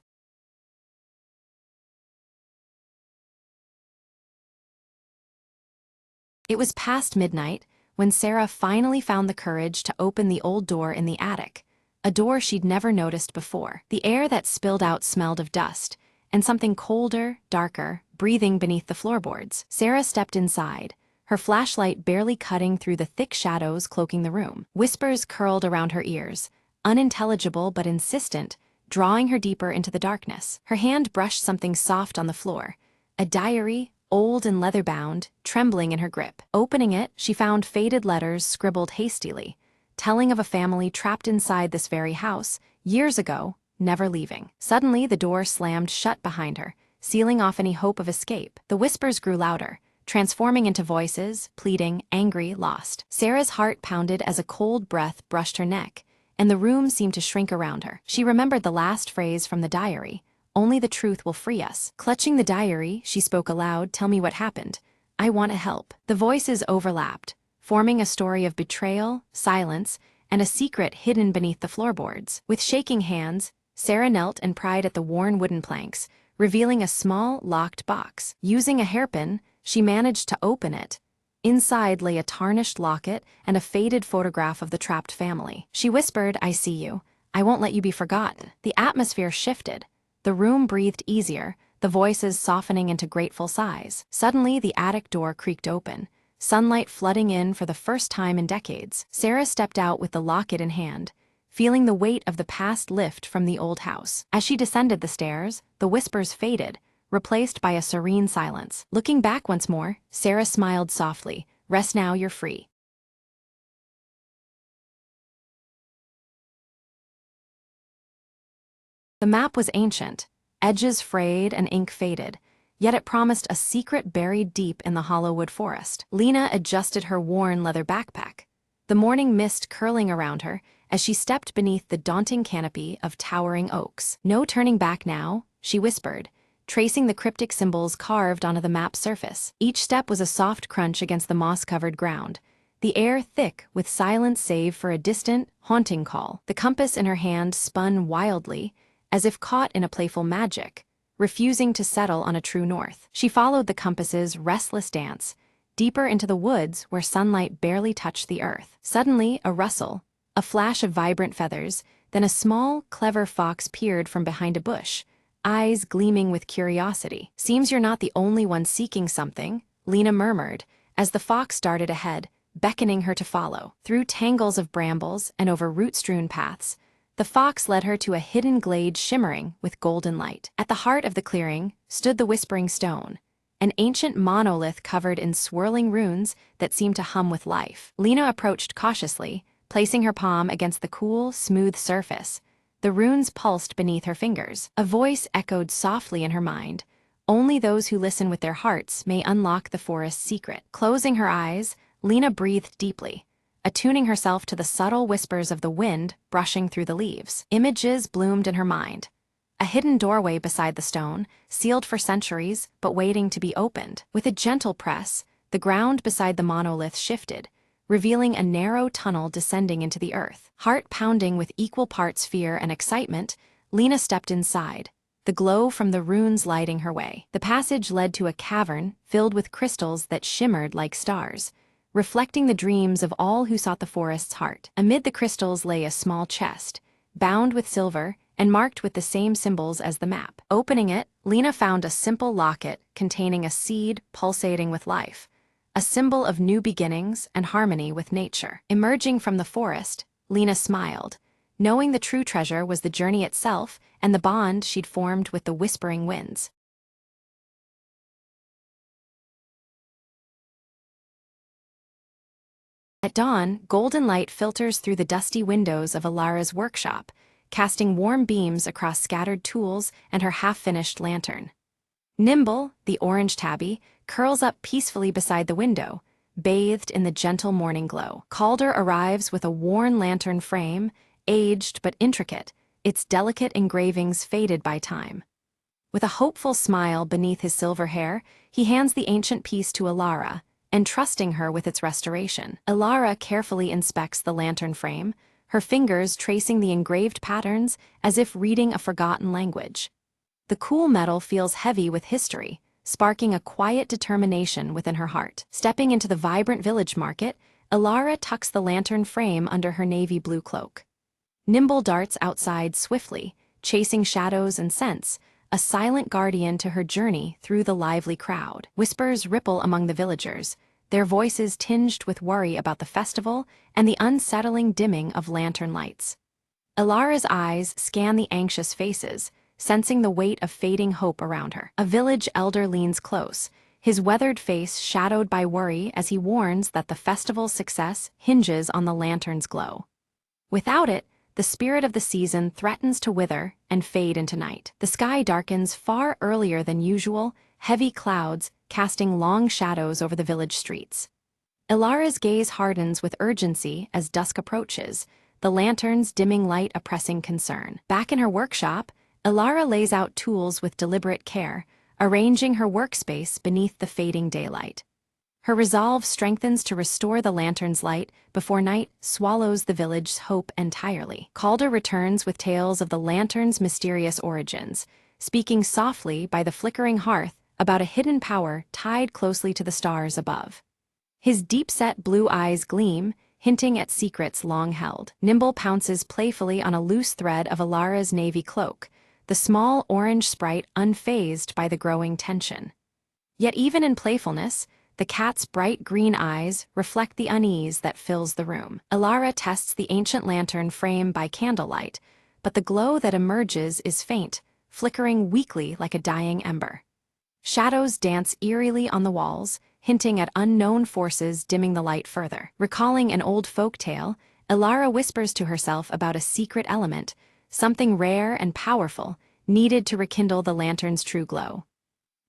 It was past midnight when Sarah finally found the courage to open the old door in the attic, a door she'd never noticed before. The air that spilled out smelled of dust, and something colder, darker, breathing beneath the floorboards. Sarah stepped inside, her flashlight barely cutting through the thick shadows cloaking the room. Whispers curled around her ears, unintelligible but insistent, drawing her deeper into the darkness. Her hand brushed something soft on the floor, a diary, old and leather-bound, trembling in her grip. Opening it, she found faded letters scribbled hastily, telling of a family trapped inside this very house, years ago, never leaving. Suddenly, the door slammed shut behind her, sealing off any hope of escape. The whispers grew louder, transforming into voices, pleading, angry, lost. Sarah's heart pounded as a cold breath brushed her neck, and the room seemed to shrink around her. She remembered the last phrase from the diary, "Only the truth will free us." Clutching the diary, she spoke aloud, "Tell me what happened. I want to help." The voices overlapped, forming a story of betrayal, silence, and a secret hidden beneath the floorboards. With shaking hands, Sarah knelt and pried at the worn wooden planks, revealing a small, locked box. Using a hairpin, she managed to open it. Inside lay a tarnished locket and a faded photograph of the trapped family. She whispered, "I see you. I won't let you be forgotten." The atmosphere shifted. The room breathed easier, the voices softening into grateful sighs. Suddenly, the attic door creaked open, sunlight flooding in for the first time in decades. Sarah stepped out with the locket in hand, feeling the weight of the past lift from the old house. As she descended the stairs, the whispers faded, replaced by a serene silence. Looking back once more, Sarah smiled softly. "Rest now, you're free." The map was ancient, edges frayed and ink faded, yet it promised a secret buried deep in the hollow wood forest. Lena adjusted her worn leather backpack, the morning mist curling around her as she stepped beneath the daunting canopy of towering oaks. "No turning back now," she whispered, tracing the cryptic symbols carved onto the map's surface. Each step was a soft crunch against the moss-covered ground, the air thick with silence save for a distant, haunting call. The compass in her hand spun wildly, as if caught in a playful magic, refusing to settle on a true north. She followed the compass's restless dance, deeper into the woods where sunlight barely touched the earth. Suddenly, a rustle, a flash of vibrant feathers, then a small, clever fox peered from behind a bush, eyes gleaming with curiosity. "Seems you're not the only one seeking something," Lena murmured, as the fox darted ahead, beckoning her to follow. Through tangles of brambles and over root-strewn paths, the fox led her to a hidden glade shimmering with golden light. At the heart of the clearing stood the Whispering Stone, an ancient monolith covered in swirling runes that seemed to hum with life. Lena approached cautiously, placing her palm against the cool, smooth surface. The runes pulsed beneath her fingers. A voice echoed softly in her mind, "Only those who listen with their hearts may unlock the forest's secret." Closing her eyes, Lena breathed deeply, attuning herself to the subtle whispers of the wind brushing through the leaves. Images bloomed in her mind. A hidden doorway beside the stone, sealed for centuries, but waiting to be opened. With a gentle press, the ground beside the monolith shifted, revealing a narrow tunnel descending into the earth. Heart pounding with equal parts fear and excitement, Lena stepped inside, the glow from the runes lighting her way. The passage led to a cavern filled with crystals that shimmered like stars, reflecting the dreams of all who sought the forest's heart. Amid the crystals lay a small chest, bound with silver and marked with the same symbols as the map. Opening it, Lena found a simple locket containing a seed pulsating with life, a symbol of new beginnings and harmony with nature. Emerging from the forest, Lena smiled, knowing the true treasure was the journey itself and the bond she'd formed with the whispering winds. At dawn, golden light filters through the dusty windows of Alara's workshop, casting warm beams across scattered tools and her half-finished lantern. Nimble, the orange tabby, curls up peacefully beside the window, bathed in the gentle morning glow. Calder arrives with a worn lantern frame, aged but intricate, its delicate engravings faded by time. With a hopeful smile beneath his silver hair, he hands the ancient piece to Alara, entrusting her with its restoration. Alara carefully inspects the lantern frame, her fingers tracing the engraved patterns as if reading a forgotten language. The cool metal feels heavy with history, sparking a quiet determination within her heart. Stepping into the vibrant village market, Alara tucks the lantern frame under her navy blue cloak. Nimble darts outside swiftly, chasing shadows and scents, a silent guardian to her journey through the lively crowd. Whispers ripple among the villagers, their voices tinged with worry about the festival and the unsettling dimming of lantern lights. Ilara's eyes scan the anxious faces, sensing the weight of fading hope around her. A village elder leans close, his weathered face shadowed by worry as he warns that the festival's success hinges on the lantern's glow. Without it, the spirit of the season threatens to wither and fade into night. The sky darkens far earlier than usual, heavy clouds casting long shadows over the village streets. Ilara's gaze hardens with urgency as dusk approaches, the lantern's dimming light a pressing concern. Back in her workshop, Ilara lays out tools with deliberate care, arranging her workspace beneath the fading daylight. Her resolve strengthens to restore the lantern's light before night swallows the village's hope entirely. Calder returns with tales of the lantern's mysterious origins, speaking softly by the flickering hearth about a hidden power tied closely to the stars above. His deep-set blue eyes gleam, hinting at secrets long held. Nimble pounces playfully on a loose thread of Ilara's navy cloak, the small orange sprite unfazed by the growing tension. Yet even in playfulness, the cat's bright green eyes reflect the unease that fills the room. Ilara tests the ancient lantern frame by candlelight, but the glow that emerges is faint, flickering weakly like a dying ember. Shadows dance eerily on the walls, hinting at unknown forces dimming the light further. Recalling an old folk tale, Ilara whispers to herself about a secret element, something rare and powerful, needed to rekindle the lantern's true glow.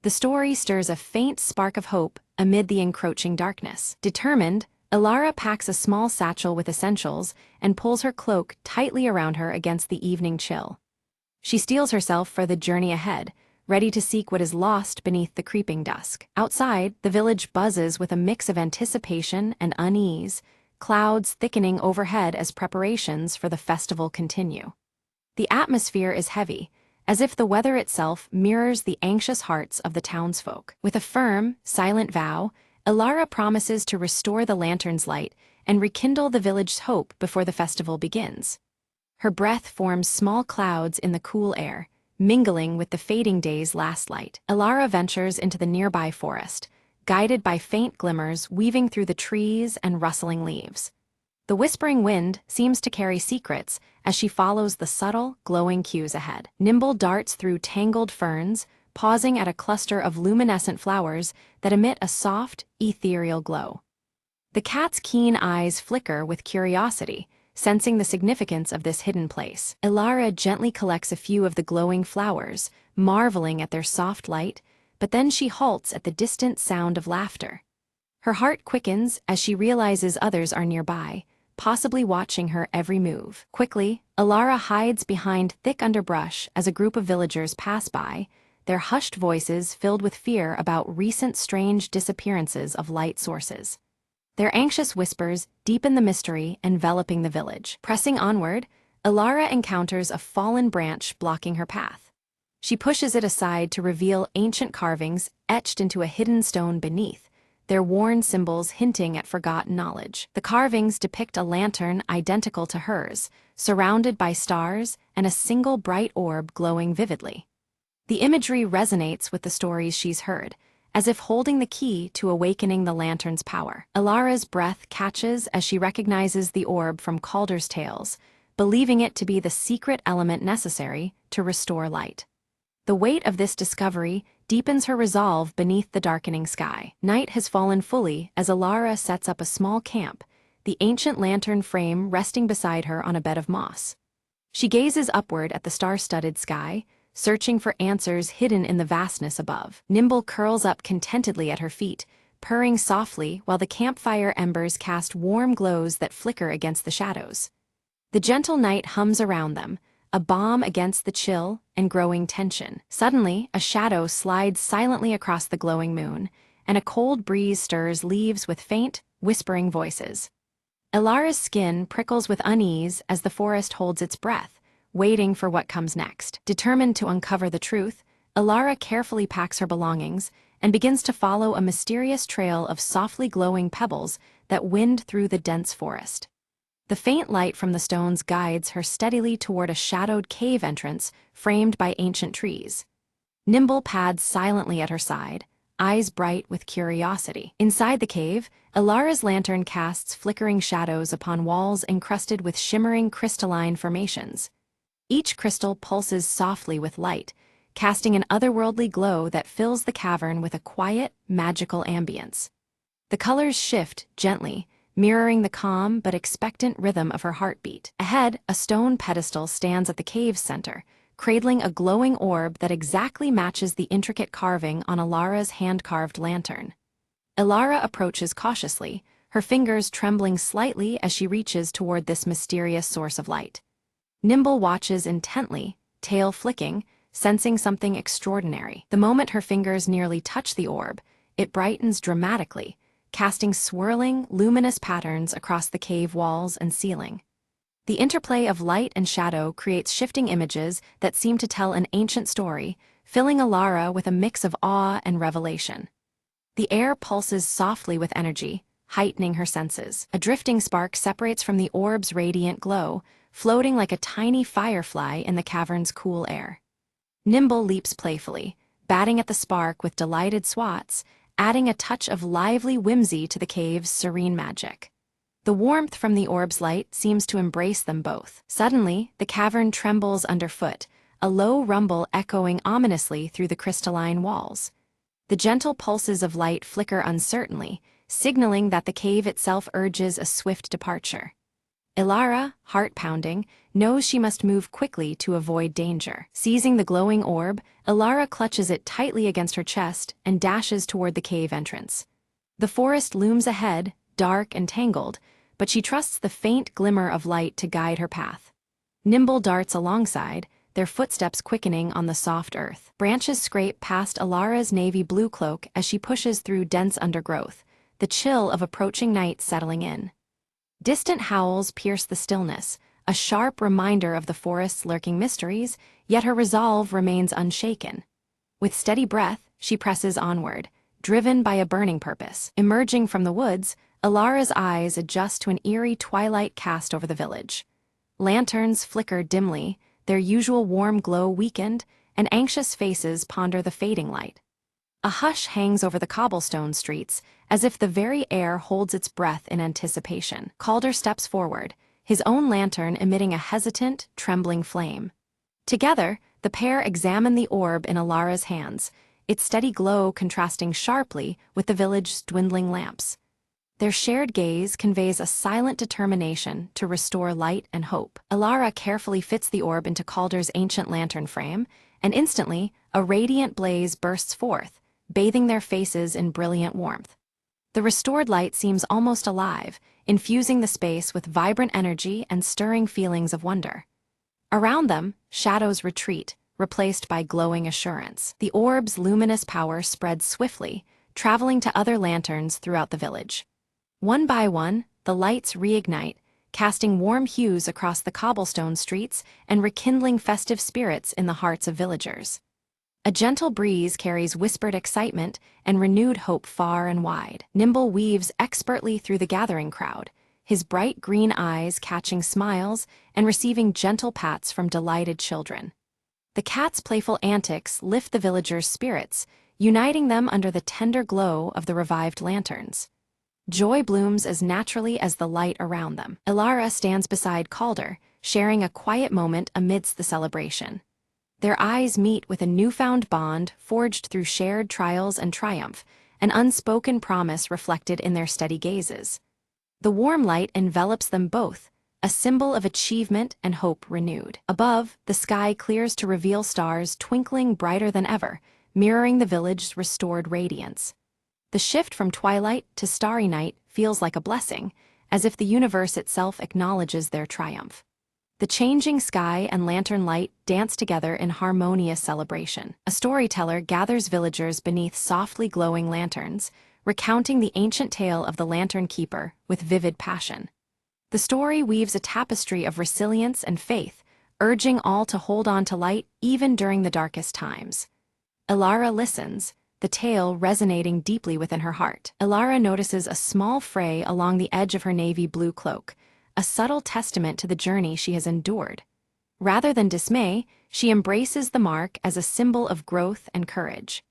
The story stirs a faint spark of hope amid the encroaching darkness. Determined, Ilara packs a small satchel with essentials and pulls her cloak tightly around her against the evening chill. She steels herself for the journey ahead, ready to seek what is lost beneath the creeping dusk. Outside, the village buzzes with a mix of anticipation and unease, clouds thickening overhead as preparations for the festival continue. The atmosphere is heavy, as if the weather itself mirrors the anxious hearts of the townsfolk. With a firm, silent vow, Ilara promises to restore the lantern's light and rekindle the village's hope before the festival begins. Her breath forms small clouds in the cool air, mingling with the fading day's last light. Ilara ventures into the nearby forest, guided by faint glimmers weaving through the trees and rustling leaves. The whispering wind seems to carry secrets as she follows the subtle, glowing cues ahead. Nimble darts through tangled ferns, pausing at a cluster of luminescent flowers that emit a soft, ethereal glow. The cat's keen eyes flicker with curiosity, sensing the significance of this hidden place. Ilara gently collects a few of the glowing flowers, marveling at their soft light, but then she halts at the distant sound of laughter. Her heart quickens as she realizes others are nearby, possibly watching her every move. Quickly, Ilara hides behind thick underbrush as a group of villagers pass by, their hushed voices filled with fear about recent strange disappearances of light sources. Their anxious whispers deepen the mystery enveloping the village. Pressing onward, Ilara encounters a fallen branch blocking her path. She pushes it aside to reveal ancient carvings etched into a hidden stone beneath, their worn symbols hinting at forgotten knowledge. The carvings depict a lantern identical to hers, surrounded by stars and a single bright orb glowing vividly. The imagery resonates with the stories she's heard, as if holding the key to awakening the lantern's power. Ilara's breath catches as she recognizes the orb from Calder's tales, believing it to be the secret element necessary to restore light. The weight of this discovery deepens her resolve beneath the darkening sky. Night has fallen fully as Ilara sets up a small camp, the ancient lantern frame resting beside her on a bed of moss. She gazes upward at the star-studded sky, searching for answers hidden in the vastness above. Nimble curls up contentedly at her feet, purring softly while the campfire embers cast warm glows that flicker against the shadows. The gentle night hums around them, a balm against the chill and growing tension. Suddenly, a shadow slides silently across the glowing moon, and a cold breeze stirs leaves with faint, whispering voices. Ilara's skin prickles with unease as the forest holds its breath, waiting for what comes next. Determined to uncover the truth, Ilara carefully packs her belongings and begins to follow a mysterious trail of softly glowing pebbles that wind through the dense forest. The faint light from the stones guides her steadily toward a shadowed cave entrance framed by ancient trees. Nimble pads silently at her side, eyes bright with curiosity. Inside the cave, Elara's lantern casts flickering shadows upon walls encrusted with shimmering crystalline formations. Each crystal pulses softly with light, casting an otherworldly glow that fills the cavern with a quiet, magical ambience. The colors shift gently, mirroring the calm but expectant rhythm of her heartbeat. Ahead, a stone pedestal stands at the cave's center, cradling a glowing orb that exactly matches the intricate carving on Elara's hand-carved lantern. Elara approaches cautiously, her fingers trembling slightly as she reaches toward this mysterious source of light. Nimble watches intently, tail flicking, sensing something extraordinary. The moment her fingers nearly touch the orb, it brightens dramatically, casting swirling, luminous patterns across the cave walls and ceiling. The interplay of light and shadow creates shifting images that seem to tell an ancient story, filling Elara with a mix of awe and revelation. The air pulses softly with energy, heightening her senses. A drifting spark separates from the orb's radiant glow, floating like a tiny firefly in the cavern's cool air. Nimble leaps playfully, batting at the spark with delighted swats, adding a touch of lively whimsy to the cave's serene magic. The warmth from the orb's light seems to embrace them both. Suddenly, the cavern trembles underfoot, a low rumble echoing ominously through the crystalline walls. The gentle pulses of light flicker uncertainly, signaling that the cave itself urges a swift departure. Elara, heart pounding, knows she must move quickly to avoid danger. Seizing the glowing orb, Elara clutches it tightly against her chest and dashes toward the cave entrance. The forest looms ahead, dark and tangled, but she trusts the faint glimmer of light to guide her path. Nimble darts alongside, their footsteps quickening on the soft earth. Branches scrape past Elara's navy blue cloak as she pushes through dense undergrowth, the chill of approaching night settling in. Distant howls pierce the stillness, a sharp reminder of the forest's lurking mysteries, yet her resolve remains unshaken. With steady breath, she presses onward, driven by a burning purpose. Emerging from the woods, Elara's eyes adjust to an eerie twilight cast over the village. Lanterns flicker dimly, their usual warm glow weakened, and anxious faces ponder the fading light. A hush hangs over the cobblestone streets, as if the very air holds its breath in anticipation. Calder steps forward, his own lantern emitting a hesitant, trembling flame. Together, the pair examine the orb in Elara's hands, its steady glow contrasting sharply with the village's dwindling lamps. Their shared gaze conveys a silent determination to restore light and hope. Elara carefully fits the orb into Calder's ancient lantern frame, and instantly, a radiant blaze bursts forth, bathing their faces in brilliant warmth. The restored light seems almost alive, infusing the space with vibrant energy and stirring feelings of wonder. Around them, shadows retreat, replaced by glowing assurance. The orb's luminous power spreads swiftly, traveling to other lanterns throughout the village. One by one, the lights reignite, casting warm hues across the cobblestone streets and rekindling festive spirits in the hearts of villagers. A gentle breeze carries whispered excitement and renewed hope far and wide. Nimble weaves expertly through the gathering crowd, his bright green eyes catching smiles and receiving gentle pats from delighted children. The cat's playful antics lift the villagers' spirits, uniting them under the tender glow of the revived lanterns. Joy blooms as naturally as the light around them. Elara stands beside Calder, sharing a quiet moment amidst the celebration. Their eyes meet with a newfound bond forged through shared trials and triumph, an unspoken promise reflected in their steady gazes. The warm light envelops them both, a symbol of achievement and hope renewed. Above, the sky clears to reveal stars twinkling brighter than ever, mirroring the village's restored radiance. The shift from twilight to starry night feels like a blessing, as if the universe itself acknowledges their triumph. The changing sky and lantern light dance together in harmonious celebration. A storyteller gathers villagers beneath softly glowing lanterns, recounting the ancient tale of the Lantern Keeper with vivid passion. The story weaves a tapestry of resilience and faith, urging all to hold on to light even during the darkest times. Elara listens, the tale resonating deeply within her heart. Elara notices a small fray along the edge of her navy blue cloak, a subtle testament to the journey she has endured. Rather than dismay, she embraces the mark as a symbol of growth and courage.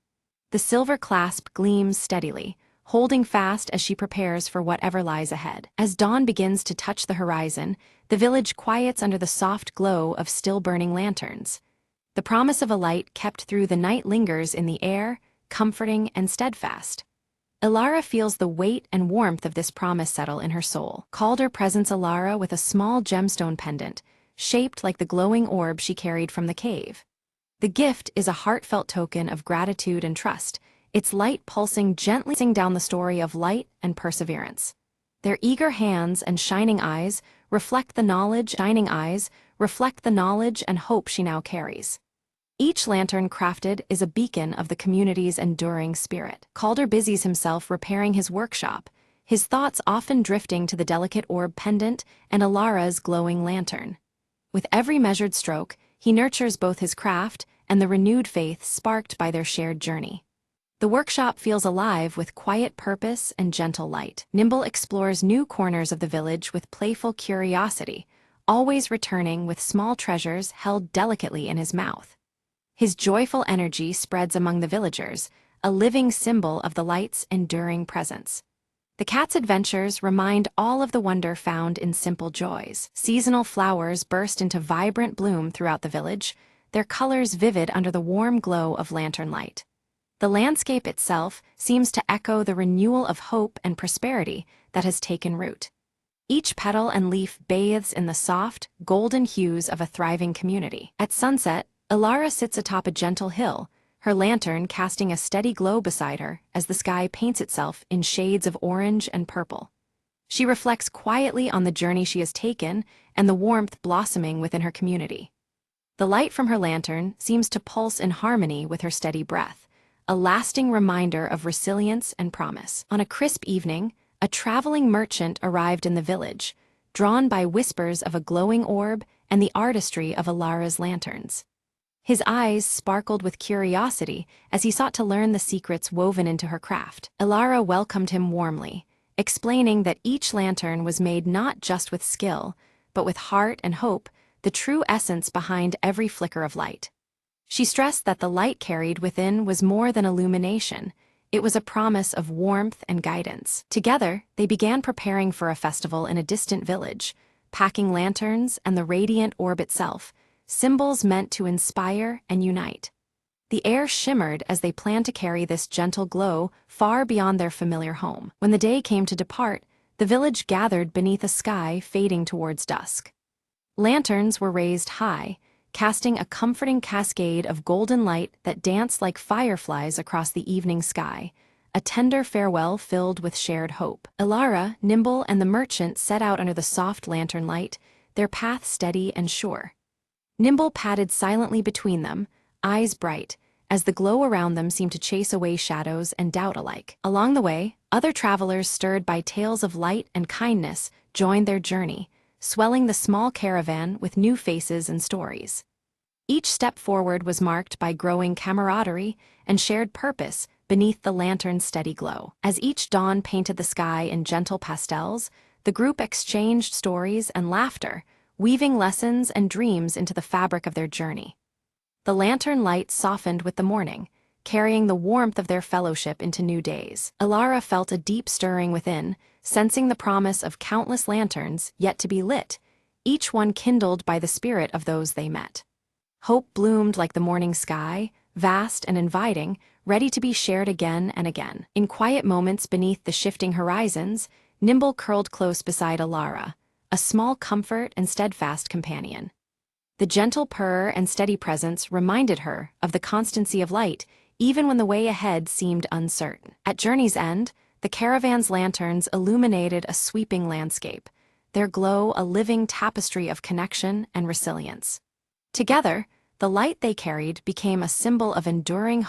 The silver clasp gleams steadily, holding fast as she prepares for whatever lies ahead. As dawn begins to touch the horizon, the village quiets under the soft glow of still-burning lanterns. The promise of a light kept through the night lingers in the air, comforting and steadfast. Ilara feels the weight and warmth of this promise settle in her soul. Calder presents Ilara with a small gemstone pendant, shaped like the glowing orb she carried from the cave. The gift is a heartfelt token of gratitude and trust, its light pulsing gently down the story of light and perseverance. Their eager hands and shining eyes reflect the knowledge and hope she now carries. Each lantern crafted is a beacon of the community's enduring spirit. Calder busies himself repairing his workshop, his thoughts often drifting to the delicate orb pendant and Ilara's glowing lantern. With every measured stroke, he nurtures both his craft and the renewed faith sparked by their shared journey. The workshop feels alive with quiet purpose and gentle light. Nimble explores new corners of the village with playful curiosity, always returning with small treasures held delicately in his mouth. His joyful energy spreads among the villagers, a living symbol of the light's enduring presence. The cat's adventures remind all of the wonder found in simple joys. Seasonal flowers burst into vibrant bloom throughout the village, their colors vivid under the warm glow of lantern light. The landscape itself seems to echo the renewal of hope and prosperity that has taken root. Each petal and leaf bathes in the soft, golden hues of a thriving community. At sunset, Ilara sits atop a gentle hill, her lantern casting a steady glow beside her as the sky paints itself in shades of orange and purple. She reflects quietly on the journey she has taken and the warmth blossoming within her community. The light from her lantern seems to pulse in harmony with her steady breath, a lasting reminder of resilience and promise. On a crisp evening, a traveling merchant arrived in the village, drawn by whispers of a glowing orb and the artistry of Ilara's lanterns. His eyes sparkled with curiosity as he sought to learn the secrets woven into her craft. Ilara welcomed him warmly, explaining that each lantern was made not just with skill, but with heart and hope, the true essence behind every flicker of light. She stressed that the light carried within was more than illumination. It was a promise of warmth and guidance. Together, they began preparing for a festival in a distant village, packing lanterns and the radiant orb itself, symbols meant to inspire and unite. The air shimmered as they planned to carry this gentle glow far beyond their familiar home. When the day came to depart, the village gathered beneath a sky fading towards dusk. Lanterns were raised high, casting a comforting cascade of golden light that danced like fireflies across the evening sky, a tender farewell filled with shared hope. Ilara, Nimble, and the merchant set out under the soft lantern light, their path steady and sure. Nimble padded silently between them, eyes bright, as the glow around them seemed to chase away shadows and doubt alike. Along the way, other travelers stirred by tales of light and kindness joined their journey, swelling the small caravan with new faces and stories. Each step forward was marked by growing camaraderie and shared purpose beneath the lantern's steady glow. As each dawn painted the sky in gentle pastels, the group exchanged stories and laughter, weaving lessons and dreams into the fabric of their journey. The lantern light softened with the morning, carrying the warmth of their fellowship into new days. Ilara felt a deep stirring within, sensing the promise of countless lanterns yet to be lit, each one kindled by the spirit of those they met. Hope bloomed like the morning sky, vast and inviting, ready to be shared again and again. In quiet moments beneath the shifting horizons, Nimble curled close beside Ilara, a small comfort and steadfast companion. The gentle purr and steady presence reminded her of the constancy of light, even when the way ahead seemed uncertain. At journey's end, the caravan's lanterns illuminated a sweeping landscape, their glow a living tapestry of connection and resilience. Together, the light they carried became a symbol of enduring hope.